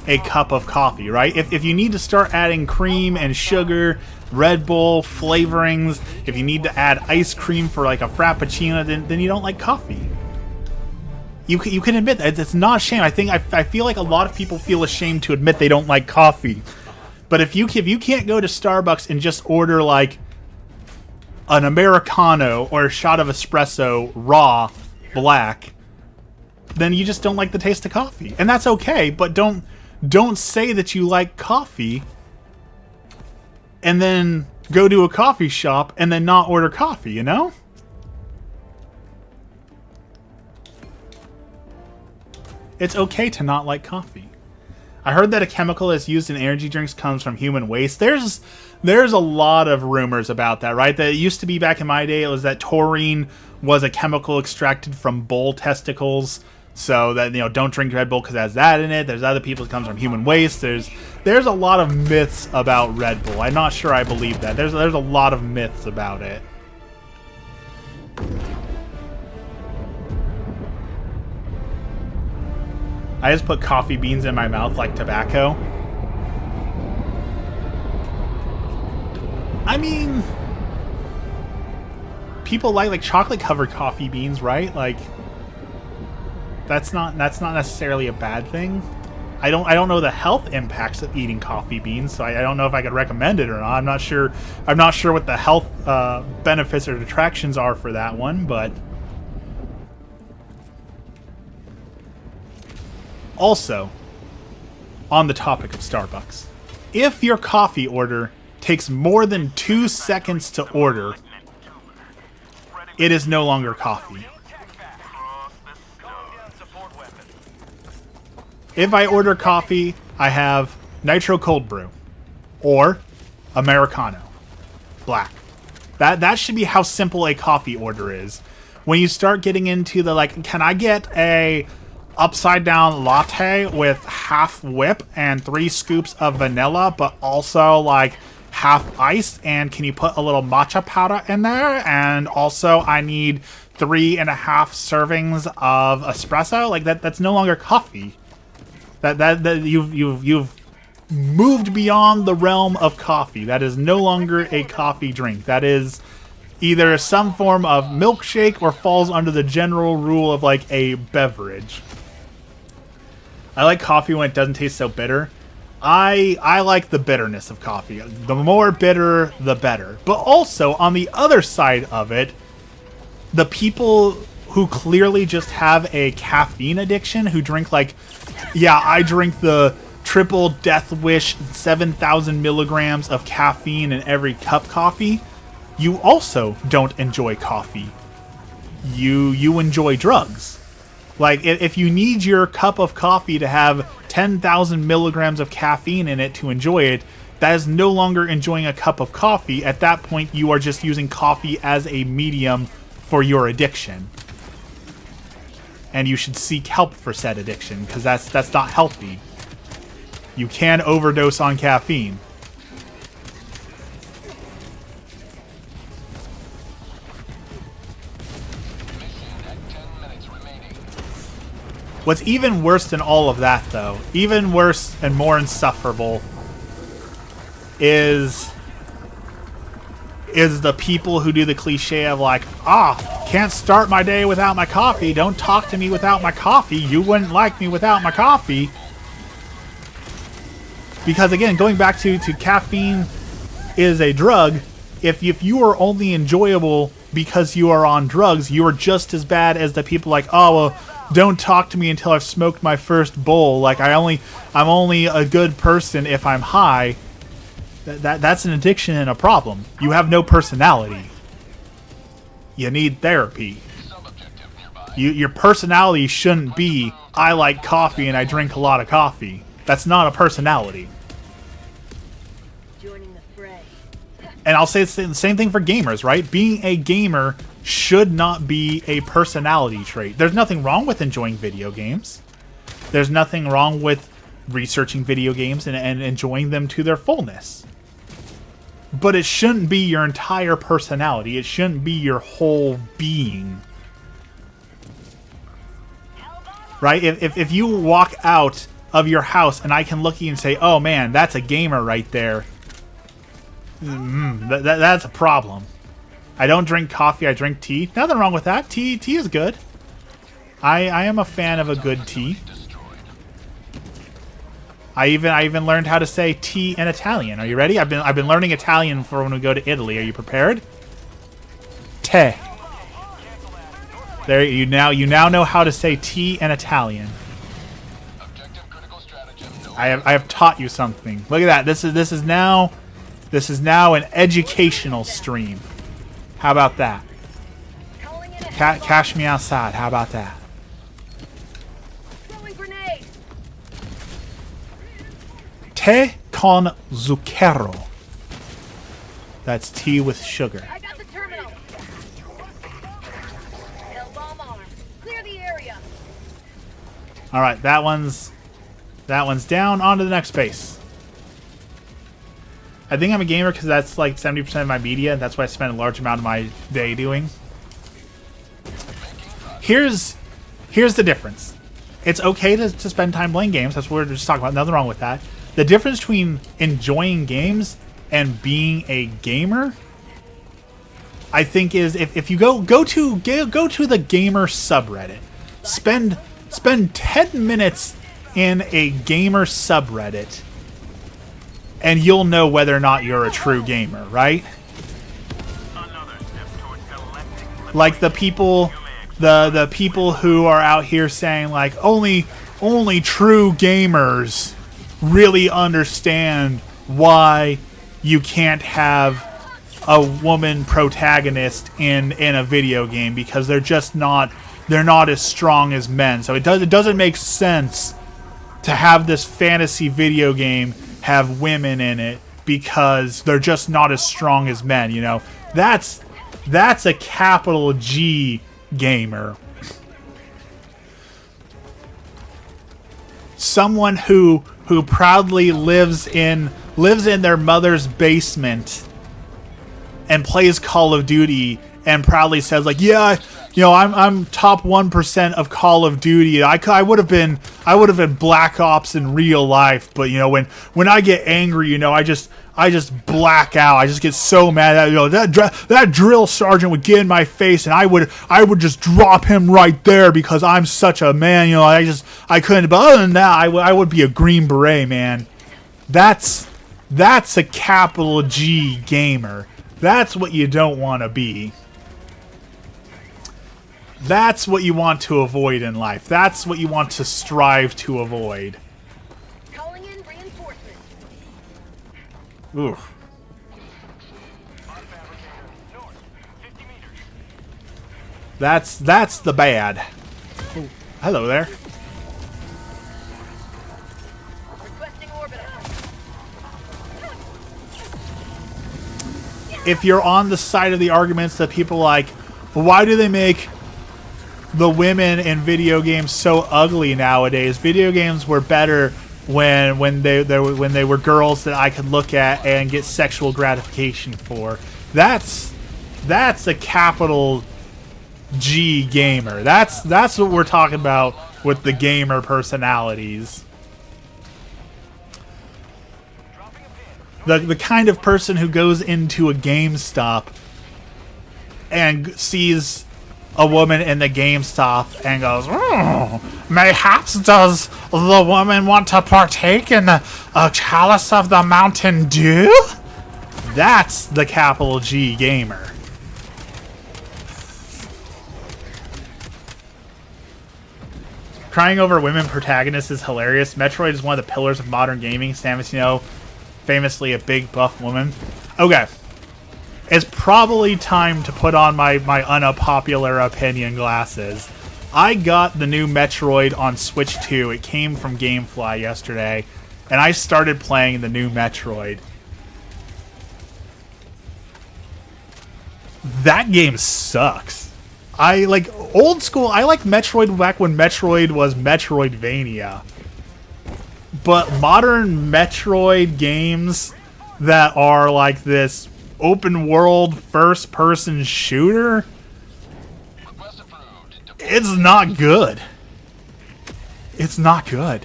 a cup of coffee, right? If you need to start adding cream and sugar, Red Bull, flavorings, if you need to add ice cream for like a Frappuccino, then you don't like coffee. You can admit that. It's not a shame. I feel like a lot of people feel ashamed to admit they don't like coffee. But if you can't go to Starbucks and just order like an Americano or a shot of espresso raw, black, then you just don't like the taste of coffee. And that's okay, but don't say that you like coffee and then go to a coffee shop and then not order coffee, you know? It's okay to not like coffee. I heard that a chemical that's used in energy drinks comes from human waste. There's a lot of rumors about that, right? That it used to be back in my day, it was that taurine was a chemical extracted from bull testicles. So that, don't drink Red Bull because it has that in it. There's other people it comes from human waste. There's a lot of myths about Red Bull. I'm not sure I believe that. There's a lot of myths about it. I just put coffee beans in my mouth like tobacco. I mean, people like chocolate covered coffee beans, right? Like, that's not necessarily a bad thing. I don't know the health impacts of eating coffee beans, so I don't know if I could recommend it or not. I'm not sure what the health benefits or detractions are for that one, but also, on the topic of Starbucks, if your coffee order takes more than 2 seconds to order, it is no longer coffee. If I order coffee, I have nitro cold brew or Americano, black. That should be how simple a coffee order is. When you start getting into the can I get a upside down latte with half whip and 3 scoops of vanilla, but also half ice, and can you put a little matcha powder in there? And also I need 3.5 servings of espresso. That's no longer coffee. That you've moved beyond the realm of coffee. That is no longer a coffee drink. That is either some form of milkshake or falls under the general rule of a beverage. I like coffee when it doesn't taste so bitter. I like the bitterness of coffee. The more bitter, the better. But also, on the other side of it, the people who clearly just have a caffeine addiction, who drink I drink the triple Death Wish 7,000 milligrams of caffeine in every cup coffee, you also don't enjoy coffee. You enjoy drugs. If you need your cup of coffee to have 10,000 milligrams of caffeine in it to enjoy it, that is no longer enjoying a cup of coffee. At that point, you are just using coffee as a medium for your addiction. And you should seek help for said addiction, because that's not healthy. You can overdose on caffeine. What's even worse than all of that, though, even worse and more insufferable, is the people who do the cliche of can't start my day without my coffee, don't talk to me without my coffee, you wouldn't like me without my coffee. Because again, going back to caffeine is a drug. If you are only enjoyable because you are on drugs, you are just as bad as the people don't talk to me until I've smoked my first bowl. I'm only a good person if I'm high. That's an addiction and a problem. You have no personality. You need therapy. Your personality shouldn't be, I like coffee and I drink a lot of coffee. That's not a personality. Joining the fray. And I'll say the same thing for gamers, right? Being a gamer should not be a personality trait. There's nothing wrong with enjoying video games. There's nothing wrong with researching video games and enjoying them to their fullness. But it shouldn't be your entire personality. It shouldn't be your whole being. Right? If you walk out of your house and I can look at you and say, oh man, that's a gamer right there. That's a problem. I don't drink coffee, I drink tea. Nothing wrong with that. Tea is good. I am a fan of a good tea. I even learned how to say tea in Italian. Are you ready? I've been learning Italian for when we go to Italy. Are you prepared? Te. There you now know how to say tea in Italian. I have taught you something. Look at that. This is now This is now an educational stream. How about that? Calling in a Cash me outside. How about that? throwing grenade. Té con zucchero. That's tea with sugar. I got the terminal. Held bomb armed. Clear the area. All right, that one's down. On to the next base. I think I'm a gamer because that's like 70% of my media. That's what I spend a large amount of my day doing. Here's the difference. It's okay to spend time playing games. That's what we're just talking about. Nothing wrong with that. The difference between enjoying games and being a gamer, I think, is if you go to the gamer subreddit, spend 10 minutes in a gamer subreddit, and you'll know whether or not you're a true gamer, right? Another step towards galactic Like the people who are out here saying like only true gamers really understand why you can't have a woman protagonist in a video game because they're not as strong as men. So it doesn't make sense to have this fantasy video game have women in it because they're just not as strong as men, you know. That's a capital G gamer. Someone who proudly lives in their mother's basement and plays Call of Duty and proudly says like, yeah, you know, I'm top 1% of Call of Duty. I would have been Black Ops in real life, but you know, when I get angry, you know, I just black out. I just get so mad that, you know, that drill sergeant would get in my face and I would just drop him right there because I'm such a man. You know, I couldn't. But other than that, I would be a Green Beret, man. That's a capital G gamer. That's what you don't want to be. That's what you want to avoid in life. That's what you want to strive to avoid. Calling in reinforcements. Ooh. north, 50 meters. That's the bad. Ooh. Hello there. Requesting orbiter. If you're on the side of the arguments that people like, why do they make the women in video games so ugly nowadays? Video games were better when they were girls that I could look at and get sexual gratification for. That's a capital G gamer. That's what we're talking about with the gamer personalities. The kind of person who goes into a GameStop and sees a woman in the GameStop and goes, mayhaps does the woman want to partake in a chalice of the Mountain Dew? That's the capital G gamer. Crying over women protagonists is hilarious. Metroid is one of the pillars of modern gaming. Samus, you know, famously a big buff woman. Okay. It's probably time to put on my unpopular opinion glasses. I got the new Metroid on Switch 2. It came from GameFly yesterday, and I started playing the new Metroid. That game sucks. I like old school. I like Metroid back when Metroid was Metroidvania. But modern Metroid games that are like this open world first person shooter, Request approved. it's not good. It's not good.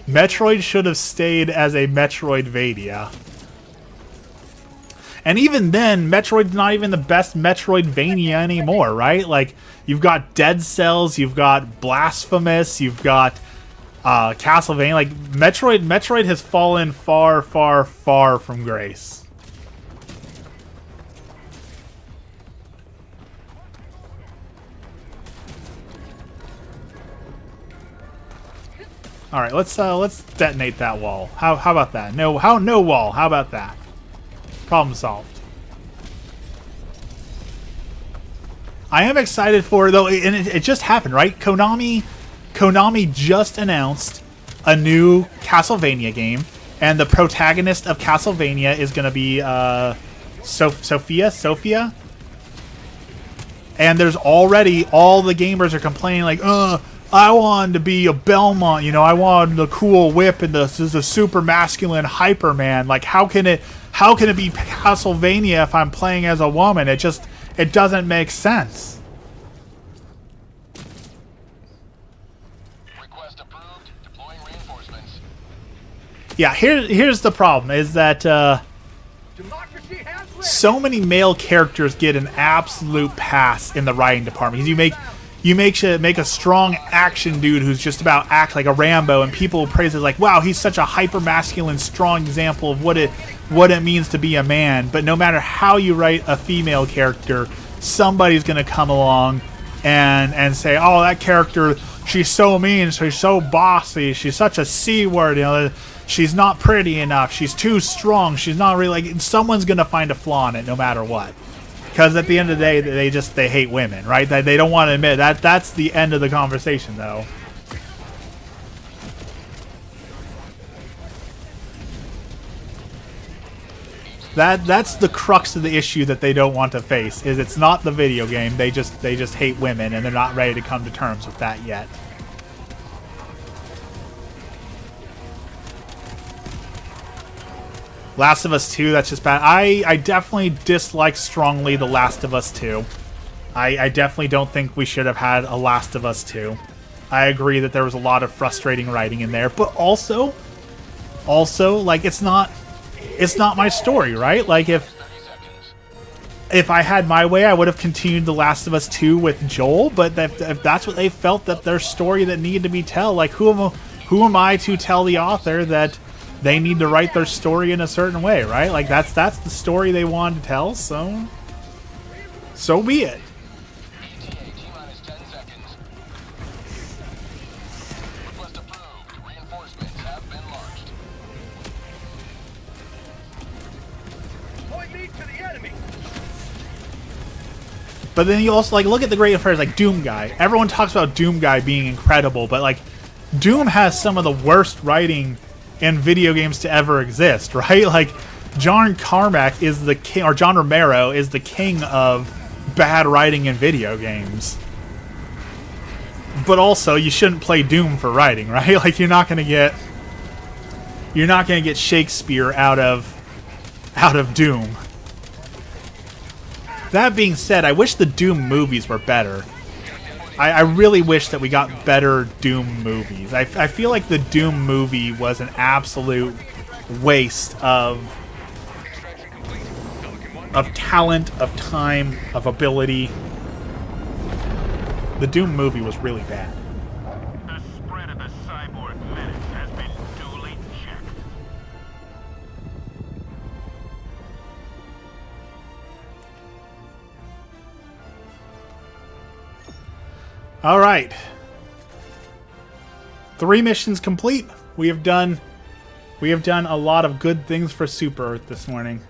Metroid should have stayed as a Metroidvania. And even then, Metroid's not even the best Metroidvania anymore, right? Like, you've got Dead Cells, you've got Blasphemous, you've got Castlevania. Like, Metroid has fallen far, far, far from grace. All right, let's detonate that wall. How about that? No wall. How about that? Problem solved. I am excited for, though, and it just happened, right? Konami just announced a new Castlevania game, and the protagonist of Castlevania is going to be Sophia. And there's already, all the gamers are complaining like, I wanted to be a Belmont, you know, I wanted the cool whip and the super masculine hyper man. Like, how can it be Castlevania if I'm playing as a woman? It doesn't make sense. Request approved. Deploying reinforcements. Yeah, here's the problem is that so many male characters get an absolute pass in the writing department. You make a strong action dude who's just about act like a Rambo, and people praise it like, wow, he's such a hyper masculine, strong example of what it means to be a man. But no matter how you write a female character, somebody's gonna come along and say, oh, that character, she's so mean, she's so bossy, she's such a C-word, you know, she's not pretty enough, she's too strong, she's not really, like, someone's gonna find a flaw in it no matter what. Because at the end of the day, they hate women, right? They don't want to admit that. That's the end of the conversation, though. That's the crux of the issue that they don't want to face. Is it's not the video game. They just hate women, and they're not ready to come to terms with that yet. Last of Us 2, that's just bad. I definitely dislike strongly The Last of Us 2. I definitely don't think we should have had a Last of Us 2. I agree that there was a lot of frustrating writing in there, but also, like, it's not my story, right? Like, if I had my way, I would have continued The Last of Us 2 with Joel, but if that's what they felt that their story that needed to be told, like, who am I to tell the author that they need to write their story in a certain way, right? Like, that's the story they wanted to tell, so be it. ETA T-minus 10 seconds. Request approved. Reinforcements have been launched. Point me to the enemy. But then you also, like, look at the great affairs like Doom Guy. Everyone talks about Doom Guy being incredible, but, like, Doom has some of the worst writing in video games to ever exist, right? Like, John Carmack is the king, or John Romero is the king of bad writing in video games. But also, you shouldn't play Doom for writing, right? Like, you're not gonna get Shakespeare out of Doom. That being said, I wish the Doom movies were better. I really wish that we got better Doom movies. I feel like the Doom movie was an absolute waste of talent, of time, of ability. The Doom movie was really bad. The spread of the cyborg menace has been duly checked. All right. 3 missions complete. We have done a lot of good things for Super Earth this morning.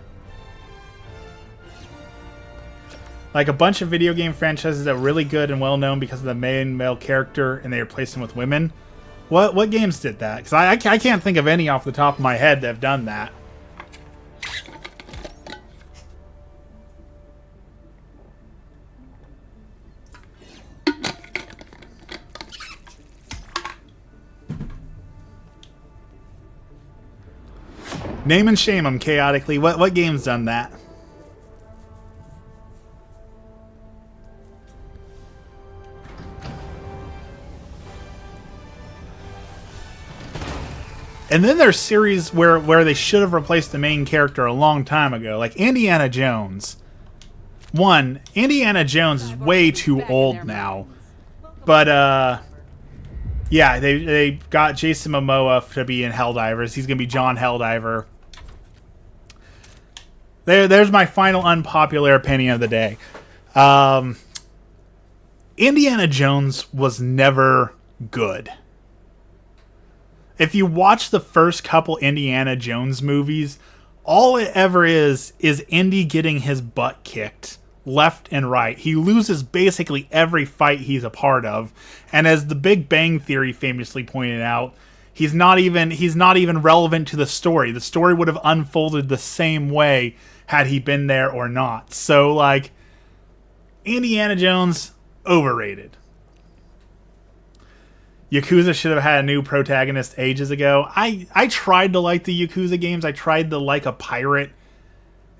Like, a bunch of video game franchises that are really good and well known because of the main male character, and they replaced them with women. What games did that? Because I can't think of any off the top of my head that have done that. Name and shame them chaotically. What game's done that? And then there's series where they should have replaced the main character a long time ago, like Indiana Jones. One, Indiana Jones is way too old now, but yeah, they got Jason Momoa to be in Helldivers. He's gonna be John Helldiver. There's my final unpopular opinion of the day. Indiana Jones was never good. if you watch the first couple Indiana Jones movies, all it ever is Indy getting his butt kicked left and right. He loses basically every fight he's a part of. And as the Big Bang Theory famously pointed out, he's not even relevant to the story. The story would have unfolded the same way had he been there or not. So, like, Indiana Jones, overrated. Yakuza should have had a new protagonist ages ago. I tried to like the Yakuza games. I tried to like a pirate.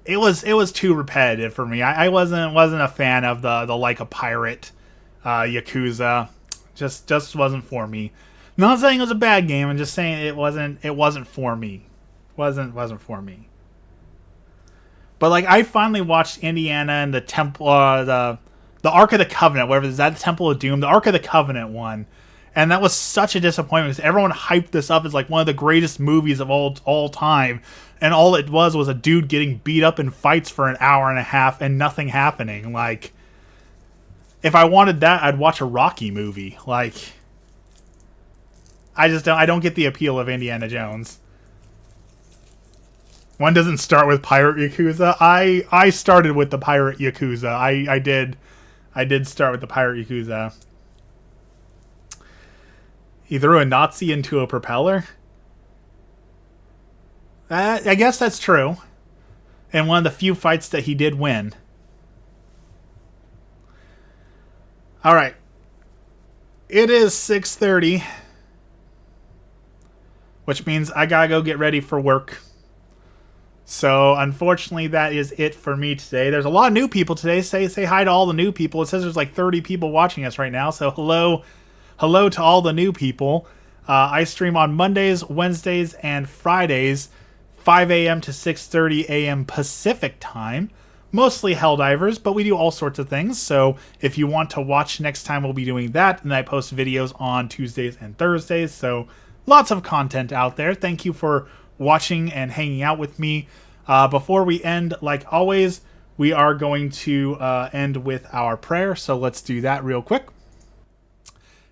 It was too repetitive for me. I wasn't a fan of the like a pirate Yakuza. Just wasn't for me. Not saying it was a bad game. I'm just saying it wasn't for me. Wasn't for me. But like, I finally watched Indiana and the Temple, the Ark of the Covenant. Whatever, is that the Temple of Doom? The Ark of the Covenant one. And that was such a disappointment because everyone hyped this up as like one of the greatest movies of all time. And all it was a dude getting beat up in fights for an hour and a half and nothing happening. Like, if I wanted that, I'd watch a Rocky movie. Like, I don't get the appeal of Indiana Jones. One doesn't start with Pirate Yakuza. I started with the Pirate Yakuza. I did start with the Pirate Yakuza. He threw a Nazi into a propeller? I guess that's true. And one of the few fights that he did win. Alright. It is 6:30. Which means I gotta go get ready for work. So, unfortunately, that is it for me today. There's a lot of new people today. Say hi to all the new people. It says there's like 30 people watching us right now. So, hello to all the new people. I stream on Mondays, Wednesdays, and Fridays, 5 a.m. to 6:30 a.m. Pacific time. Mostly Helldivers, but we do all sorts of things. So if you want to watch next time, we'll be doing that. And I post videos on Tuesdays and Thursdays. So lots of content out there. Thank you for watching and hanging out with me. Before we end, like always, we are going to end with our prayer. So let's do that real quick.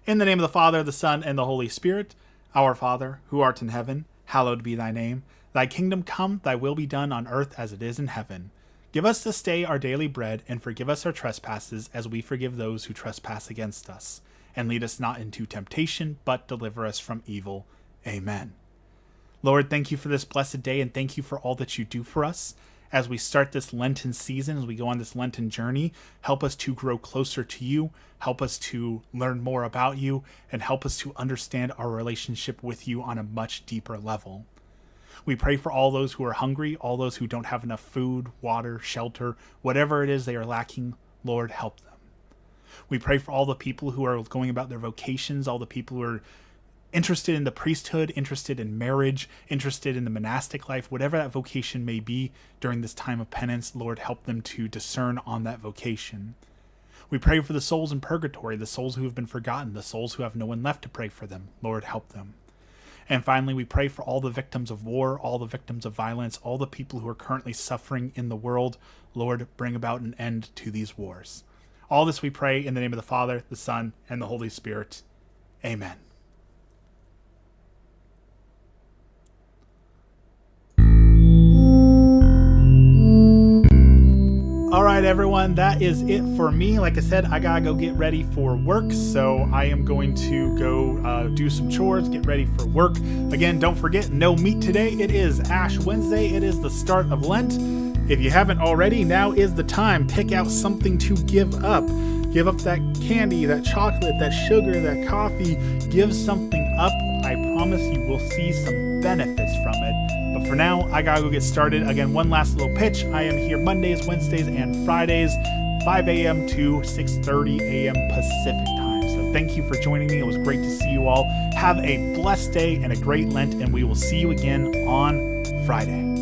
In the name of the Father, the Son, and the Holy Spirit. Our Father, who art in heaven, hallowed be thy name. Thy kingdom come, thy will be done on earth as it is in heaven. Give us this day our daily bread, and forgive us our trespasses as we forgive those who trespass against us. And lead us not into temptation, but deliver us from evil. Amen. Lord, thank you for this blessed day, and thank you for all that you do for us. As we start this Lenten season, as we go on this Lenten journey, help us to grow closer to you, help us to learn more about you, and help us to understand our relationship with you on a much deeper level. We pray for all those who are hungry, all those who don't have enough food, water, shelter, whatever it is they are lacking. Lord, help them. We pray for all the people who are going about their vocations, all the people who are interested in the priesthood, interested in marriage, interested in the monastic life, whatever that vocation may be during this time of penance. Lord, help them to discern on that vocation. We pray for the souls in purgatory, the souls who have been forgotten, the souls who have no one left to pray for them. Lord, help them. And finally, we pray for all the victims of war, all the victims of violence, all the people who are currently suffering in the world. Lord, bring about an end to these wars. All this we pray in the name of the Father, the Son, and the Holy Spirit. Amen. Alright everyone, that is it for me. Like I said, I gotta go get ready for work, so I am going to go do some chores, get ready for work. Again, don't forget, no meat today. It is Ash Wednesday. It is the start of Lent. If you haven't already, now is the time. Pick out something to give up. Give up that candy, that chocolate, that sugar, that coffee. Give something up. I promise you will see some benefits from it. But for now, I gotta go get started. Again, one last little pitch. I am here Mondays, Wednesdays, and Fridays, 5 a.m. to 6:30 a.m. Pacific time. So thank you for joining me. It was great to see you all. Have a blessed day and a great Lent, and we will see you again on Friday.